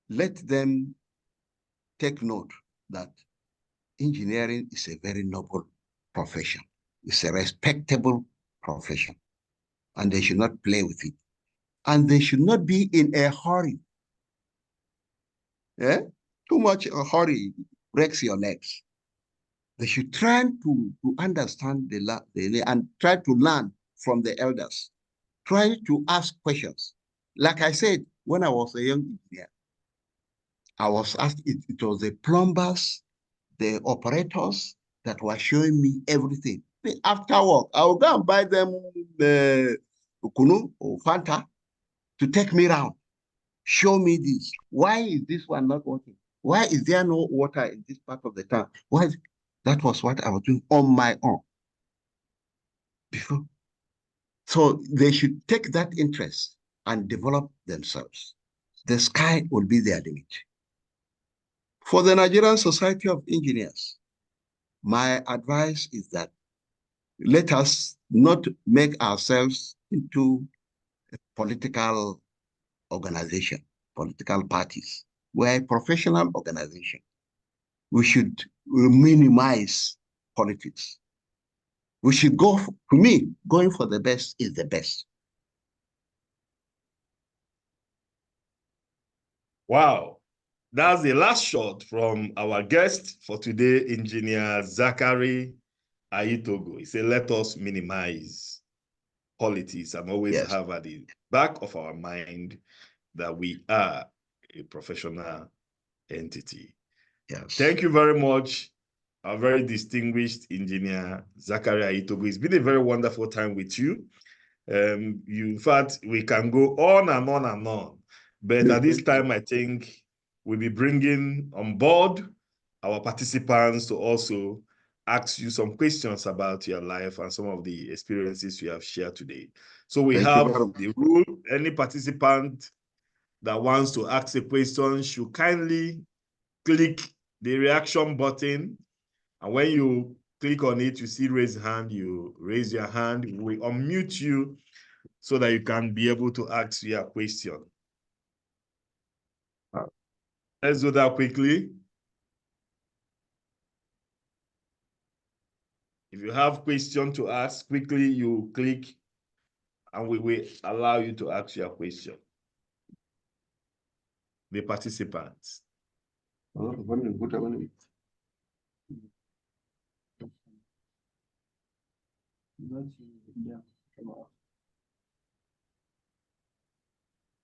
[SPEAKER 1] let them take note that engineering is a very noble profession. It's a respectable profession, and they should not play with it. And they should not be in a hurry. Yeah? Too much hurry breaks your legs. They should try to understand and try to learn from the elders. Try to ask questions. Like I said, when I was a young engineer, I was asked, it was the plumbers, the operators that were showing me everything. After work, I will go and buy them the Kunu or Fanta to take me around. Show me this. Why is this one not working? Why is there no water in this part of the town? That was what I was doing on my own before. So they should take that interest and develop themselves. The sky will be their limit. For the Nigerian Society of Engineers, my advice is that let us not make ourselves into a political organization, political parties. We're a professional organization. We should minimize politics. We should go, to me, going for the best is the best.
[SPEAKER 2] Wow. That's the last shot from our guest for today, Engineer Zakari Ayitogo. He said, let us minimize politics and always have at the back of our mind that we are a professional entity.
[SPEAKER 1] Yes.
[SPEAKER 2] Thank you very much, our very distinguished engineer, Zakari Ayitogo. It's been a very wonderful time with you. In fact, we can go on and on and on. But at this time, I think we'll be bringing on board our participants to also ask you some questions about your life and some of the experiences you have shared today. So we have the rule. Any participant that wants to ask a question should kindly click the reaction button. And when you click on it, you see raise hand, you raise your hand, we unmute you so that you can be able to ask your question. Let's do that quickly. If you have question to ask, quickly you click and we will allow you to ask your question. The participants.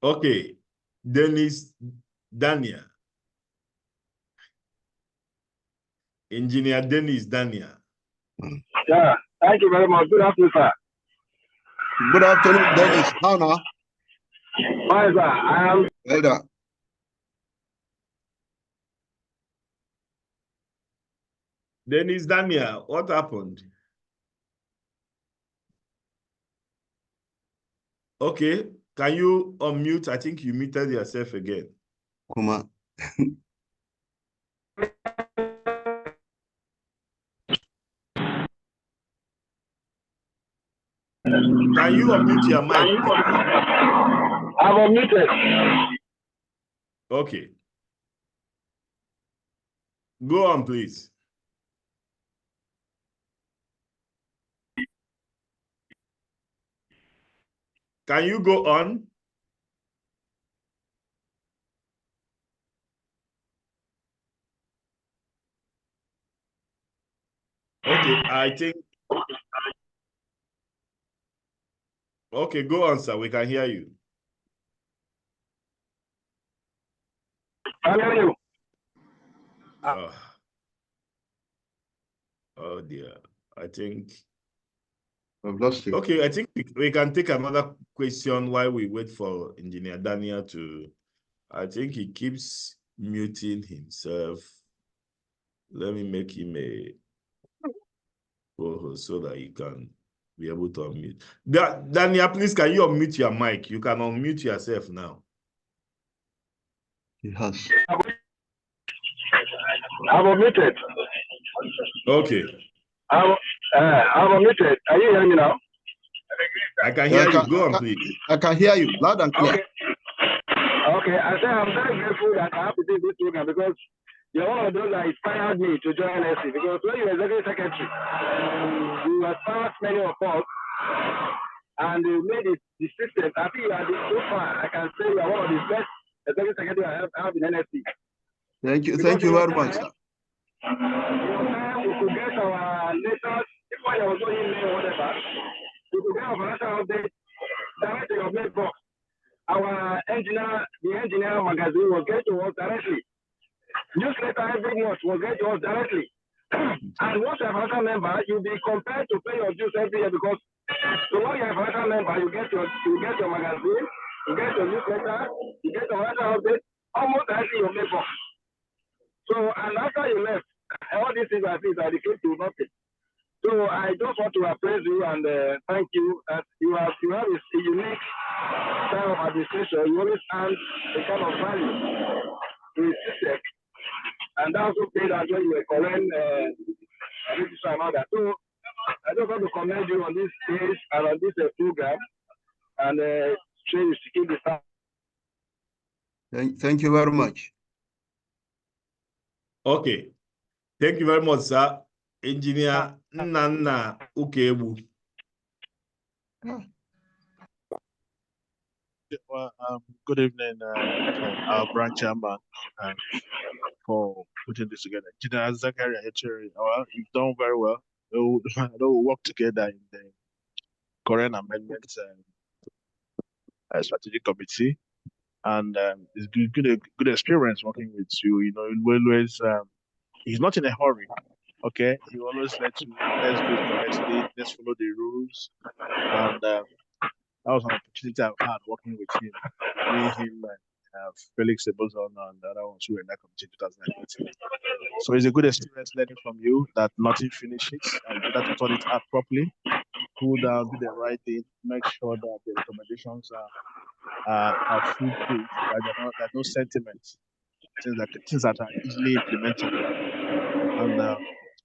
[SPEAKER 2] Okay, Dennis Daniel. Engineer Dennis Daniel.
[SPEAKER 3] Yeah, thank you very much. Good afternoon, sir.
[SPEAKER 1] Good afternoon, Dennis. How now?
[SPEAKER 3] Hi, sir. I am.
[SPEAKER 1] Elder.
[SPEAKER 2] Dennis Daniel, what happened? Okay, can you unmute? I think you muted yourself again.
[SPEAKER 1] Kuma.
[SPEAKER 2] Can you unmute your mic?
[SPEAKER 3] I'm unmuted.
[SPEAKER 2] Okay. Go on, please. Can you go on? Okay, I think. Okay, go on, sir. We can hear you.
[SPEAKER 3] I hear you.
[SPEAKER 2] Oh dear. I think.
[SPEAKER 1] I've lost you.
[SPEAKER 2] Okay, I think we can take another question while we wait for Engineer Daniel to. I think he keeps muting himself. Let me make him a co-host so that he can be able to unmute. Daniel, please, can you unmute your mic? You can unmute yourself now.
[SPEAKER 1] He has.
[SPEAKER 3] I'm unmuted.
[SPEAKER 2] Okay.
[SPEAKER 3] I'm unmuted. Are you hearing me now?
[SPEAKER 2] I can hear you. Go on, please.
[SPEAKER 1] I can hear you loud and clear.
[SPEAKER 3] Okay. I say I'm very grateful that I have to do this program because you're one of those that inspired me to join F.ASCE, because when you were executive secretary, you inspired many of us and you made it the system. I think you are so far. I can say you are one of the best executive secretary I have in NSC.
[SPEAKER 1] Thank you. Thank you very much, sir.
[SPEAKER 3] We could get our letters, if I was going in or whatever, we could get our financial update directly on mailbox. Our engineer, the engineer magazine was getting to us directly. Newsletter every month was getting to us directly. And once you're a financial member, you'll be compelled to pay your dues every year, because so when you're a financial member, you get your magazine, you get your newsletter, you get your financial update, almost directly your mailbox. So, and after you left, all these things I think are the came to nothing. So I just want to appraise you and thank you that you have a unique style of administration. You always add a kind of value to the system. And that also paid as when you were current and all that. So I just want to commend you on this stage and on this program, and show you to keep the style.
[SPEAKER 1] Thank you very much.
[SPEAKER 2] Okay. Thank you very much, sir. Engineer Nana Ukebu.
[SPEAKER 4] Well, good evening, our branch chairman, for putting this together. Engineer Zakari, well, you've done very well. We'll work together in the current amendments strategic committee, and it's good experience working with you. You know, always he's not in a hurry. Okay, he always let you, let's do it correctly, let's follow the rules. And that was an opportunity I've had working with him. Me, him, and Felix Ebozon and the other ones who were in that committee in 2018. So it's a good experience learning from you that nothing finishes and better to turn it out properly, cool down, do the right thing, make sure that the recommendations are foolproof, that there are no sentiments, things that are easily implementable. And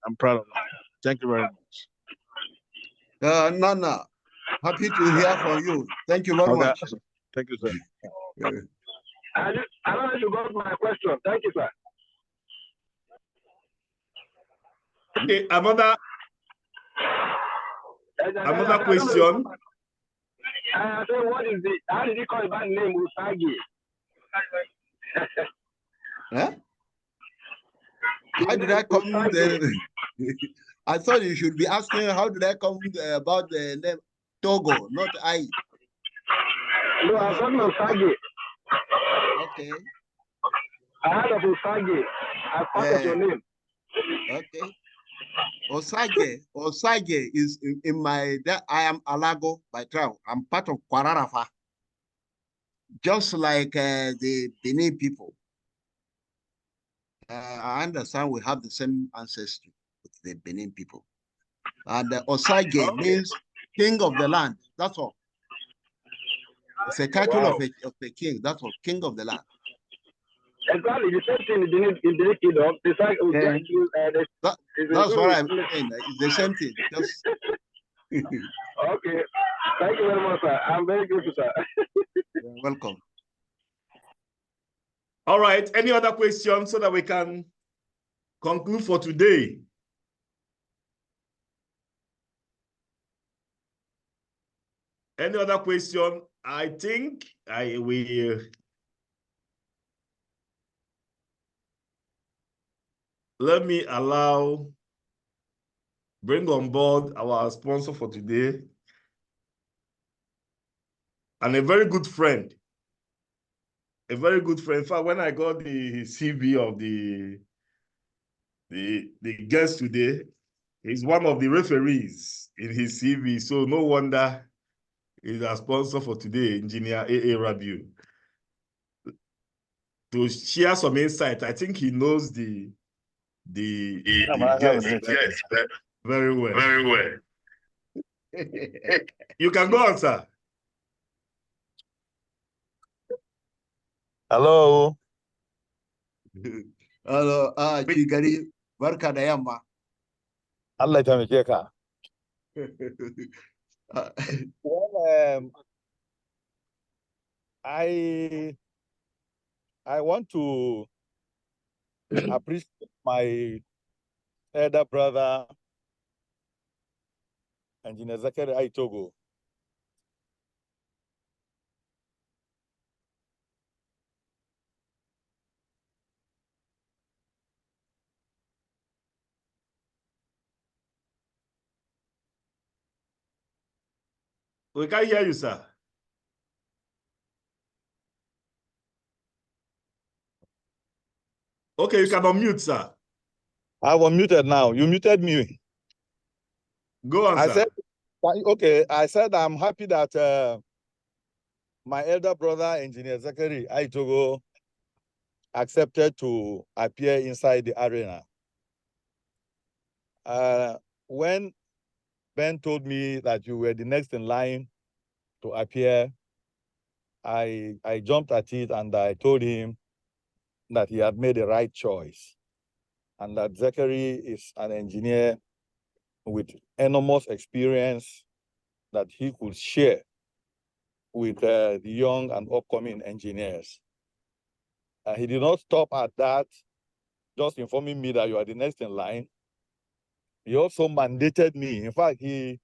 [SPEAKER 4] I'm proud of that. Thank you very much.
[SPEAKER 1] Nana, happy to hear from you. Thank you very
[SPEAKER 4] Okay.
[SPEAKER 1] much.
[SPEAKER 4] Thank you, sir.
[SPEAKER 3] I don't know if you got my question. Thank you, sir.
[SPEAKER 2] Okay, another question.
[SPEAKER 3] I said, what is it? How did he call it by name Usagi?
[SPEAKER 1] Huh? How did I come there? I thought you should be asking how did I come about the name Togo, not I.
[SPEAKER 3] No, I'm talking Usagi.
[SPEAKER 1] Okay.
[SPEAKER 3] I heard of Usagi as part of your name.
[SPEAKER 1] Okay. Osage is in my, I am Alago by travel. I'm part of Kwararafa. Just like the Benin people. I understand we have the same ancestry with the Benin people. And Osage means king of the land. That's all. It's a title of a king. That's all. King of the land.
[SPEAKER 3] Exactly the same thing in the kingdom.
[SPEAKER 1] That's what I'm saying. It's the same thing. Just
[SPEAKER 3] okay. Thank you very much, sir. I'm very grateful, sir.
[SPEAKER 1] You're welcome.
[SPEAKER 2] All right. Any other questions so that we can conclude for today? Any other question? I think I will. Let me bring on board our sponsor for today and a very good friend. A very good friend. In fact, when I got the CV of the guest today, he's one of the referees in his CV. So no wonder he's our sponsor for today, Engineer A.A. Rabiu. To share some insight, I think he knows the guest very well. Very well. You can go on, sir.
[SPEAKER 5] Hello.
[SPEAKER 1] Hello, Chigari, barka da yamma.
[SPEAKER 5] Allah ya taimake ka. Well, I want to appreciate my elder brother, Engineer Zakari Ayitogo.
[SPEAKER 2] We can't hear you, sir. Okay, you can unmute, sir.
[SPEAKER 5] I'm unmuted now. You muted me.
[SPEAKER 2] Go on, sir.
[SPEAKER 5] I said I'm happy that my elder brother, Engineer Zakari Ayitogo, accepted to appear inside the arena. When Ben told me that you were the next in line to appear, I jumped at it and I told him that he had made the right choice and that Zakari is an engineer with enormous experience that he could share with the young and upcoming engineers. He did not stop at that, just informing me that you are the next in line. He also mandated me. In fact, he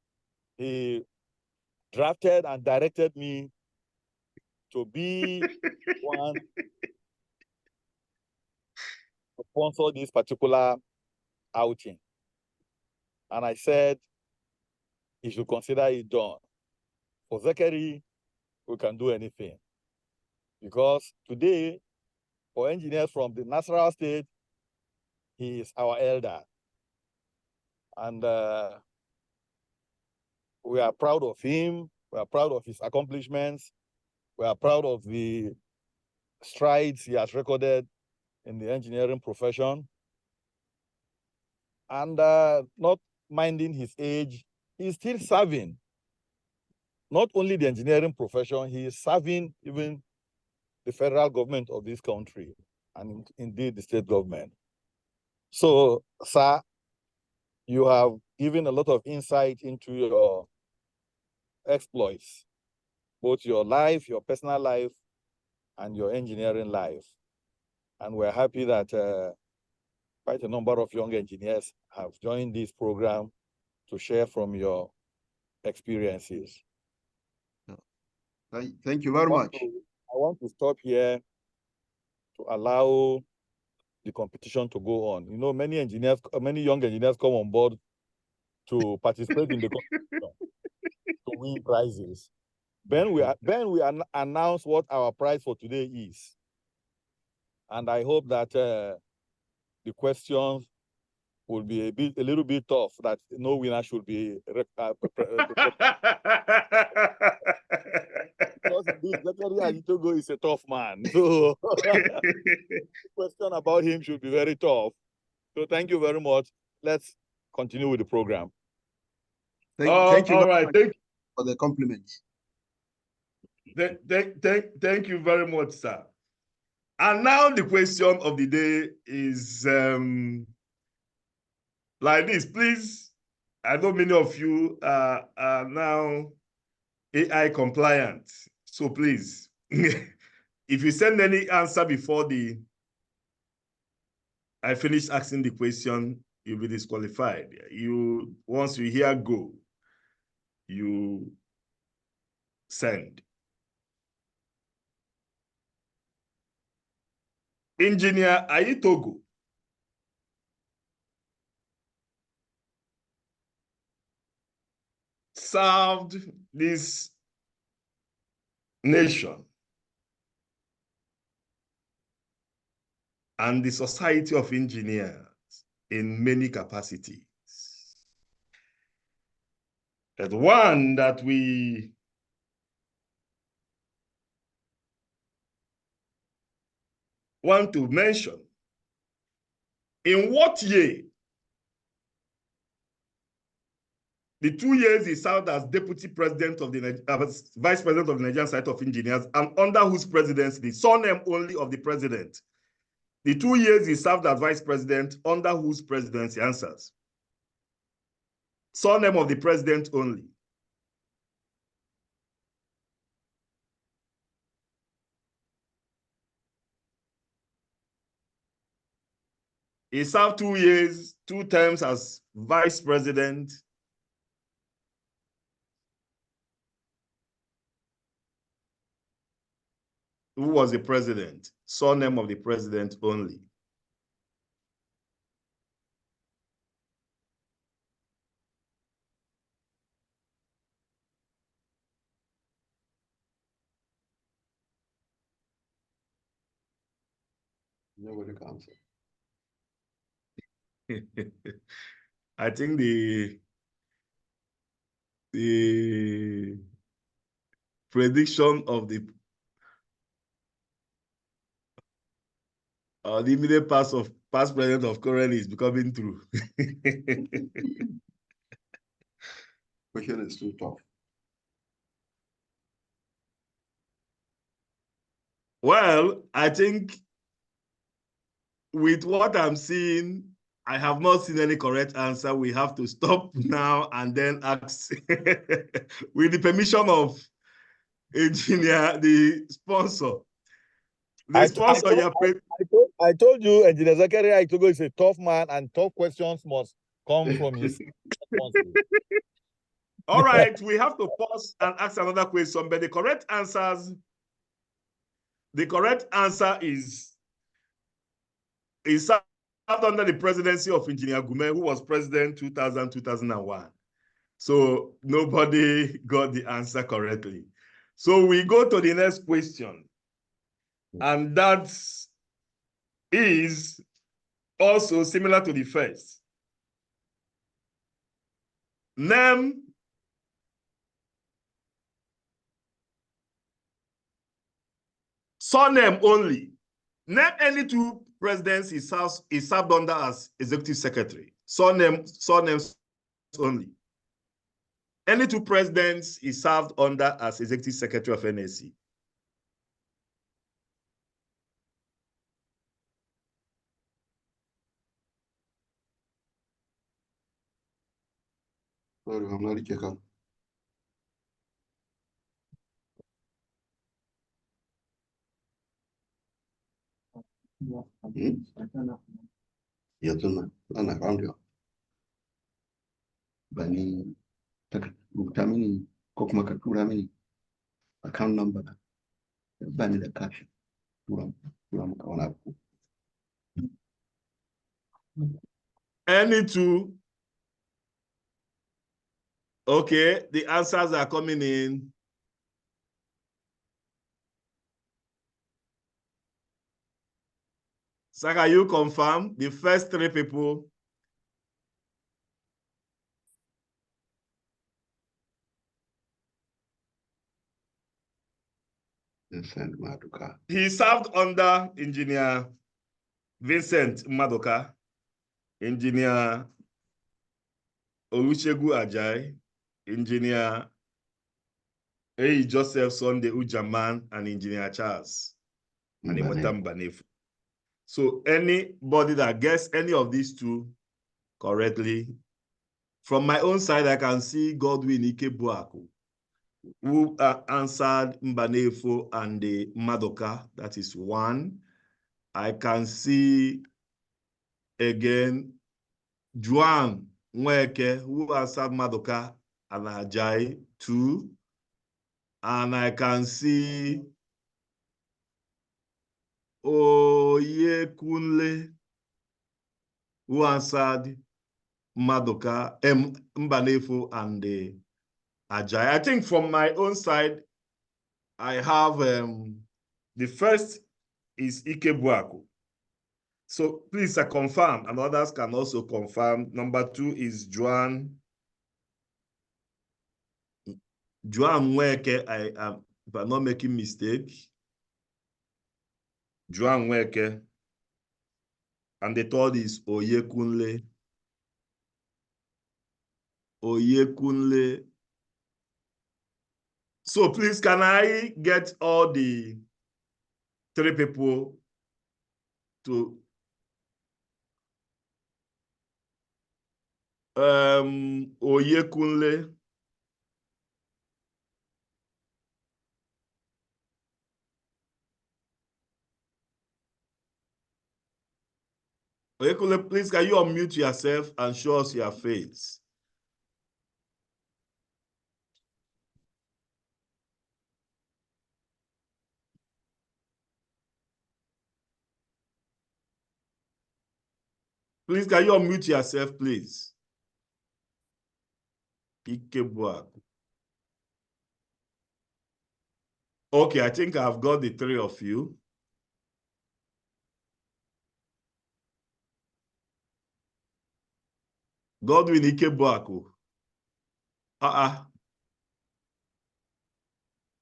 [SPEAKER 5] drafted and directed me to be one to sponsor this particular outing. And I said he should consider it done. For Zakari, we can do anything. Because today, for engineers from the Nasarawa state, he is our elder. And we are proud of him. We are proud of his accomplishments. We are proud of the strides he has recorded in the engineering profession. And not minding his age, he's still serving. Not only the engineering profession, he is serving even the federal government of this country and indeed the state government. So, sir, you have given a lot of insight into your exploits, both your life, your personal life, and your engineering life. And we're happy that quite a number of young engineers have joined this program to share from your experiences.
[SPEAKER 1] Thank you very much.
[SPEAKER 5] I want to stop here to allow the competition to go on. You know, many young engineers come on board to participate in the competition to win prizes. Ben, we announce what our prize for today is. And I hope that the questions will be a little bit tough, that no winner should be because indeed, Zakari Ayitogo is a tough man. So the question about him should be very tough. So thank you very much. Let's continue with the program.
[SPEAKER 1] Thank you
[SPEAKER 2] all right. Thank you
[SPEAKER 1] for the compliments.
[SPEAKER 2] Thank you very much, sir. And now the question of the day is like this. Please, I know many of you are now AI compliant. So please, if you send any answer before I finish asking the question, you'll be disqualified. Once you hear go, you send. Engineer Ayitogo served this nation and the Society of Engineers in many capacities. That one that we want to mention. In what year? The 2 years he served as deputy president of the vice president of the Nigerian Society of Engineers, and under whose presidency, the surname only of the president. The 2 years he served as vice president, under whose presidency? Answers. Surname of the president only. He served 2 years, 2 terms as vice president. Who was the president? Surname of the president only.
[SPEAKER 1] Nobody can answer.
[SPEAKER 2] I think the prediction of the immediate past president of current is becoming true.
[SPEAKER 1] Question is too tough.
[SPEAKER 2] Well, I think with what I'm seeing, I have not seen any correct answer. We have to stop now and then ask with the permission of engineer, the sponsor. The sponsor,
[SPEAKER 5] I told you, Engineer Zakari Ayitogo is a tough man, and tough questions must come from his sponsor.
[SPEAKER 2] All right, we have to pause and ask another question, but the correct answer is served under the presidency of Engineer Gume, who was president 2000-2001. So nobody got the answer correctly. So we go to the next question. And that is also similar to the first. Name surname only. Name any two presidents he served under as executive secretary. Surnames only. Any two presidents he served under as executive secretary of Fnse.
[SPEAKER 1] Sorry, I'm not checking. Yatuna, ana round Bani Tamini, Kokmaka Turamini, account number, Bani the cash, Turam.
[SPEAKER 2] Any two. Okay, the answers are coming in. Saka, you confirm the first three people? He served under Engineer Vincent Madoka, Engineer Olusegun Ajayi, Engineer A. Joseph Sunday Ujaman, and Engineer Charles Mbanefo. So anybody that gets any of these two correctly, from my own side, I can see Godwin Ikebuaku, who answered Mbanefo and the Madoka. That is one. I can see again Juan Nweke, who answered Madoka and Ajayi, two. And I can see Oyekunle, who answered Madoka, Mbanefo, and Ajayi. I think from my own side, I have the first is Ikebuaku. So please confirm, and others can also confirm. Number two is Juan Nweke, if I'm not making mistake. Juan Nweke. And the third is Oyekunle. So please, can I get all the three people to Oyekunle? Oyekunle, please, can you unmute yourself and show us your face? Please, can you unmute yourself, please? Okay, I think I've got the three of you. Godwin Ikebuaku.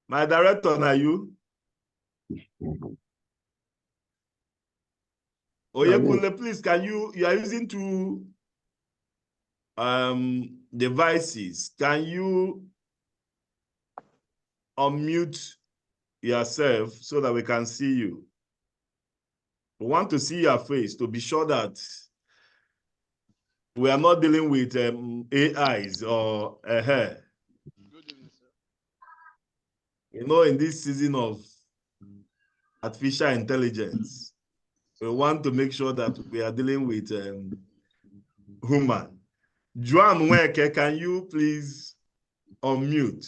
[SPEAKER 2] My director, are you? Oyekunle, please, can you are using two devices. Can you unmute yourself so that we can see you? We want to see your face to be sure that we are not dealing with AIs or Good evening, sir. You know, in this season of artificial intelligence, we want to make sure that we are dealing with human. Juan Nweke, can you please unmute?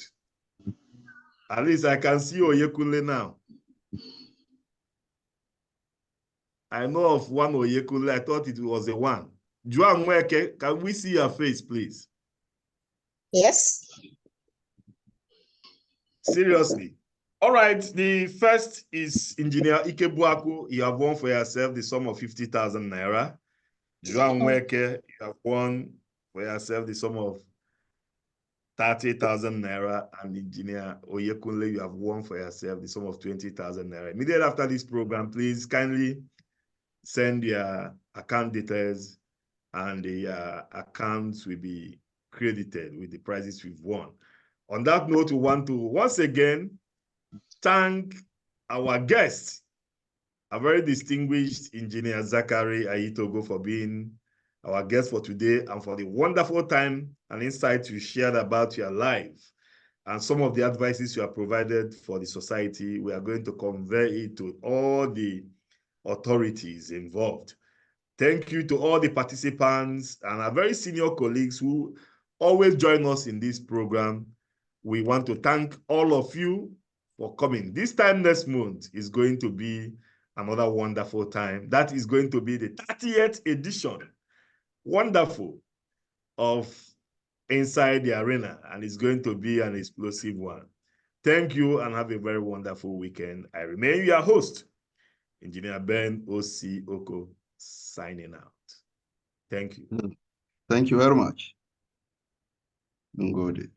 [SPEAKER 2] At least I can see Oyekunle now. I know of one Oyekunle. I thought it was a one. Juan Nweke, can we see your face, please?
[SPEAKER 6] Yes.
[SPEAKER 2] Seriously. All right. The first is Engineer Ikebuaku. You have won for yourself the sum of 50,000 naira. Juan Nweke, you have won for yourself the sum of 30,000 naira, and Engineer Oyekunle, you have won for yourself the sum of 20,000 naira. Immediately after this program, please kindly send your account details, and the accounts will be credited with the prizes we've won. On that note, we want to once again thank our guest, a very distinguished Engineer Zakari Ayitogo, for being our guest for today and for the wonderful time and insights you shared about your life and some of the advices you have provided for the society. We are going to convey it to all the authorities involved. Thank you to all the participants and our very senior colleagues who always join us in this program. We want to thank all of you for coming. This time next month is going to be another wonderful time. That is going to be the 30th edition. Wonderful of Inside the Arena, and it's going to be an explosive one. Thank you and have a very wonderful weekend. I remain your host, Engineer Ben O.C. Oko, signing out. Thank you.
[SPEAKER 1] Thank you very much. Good.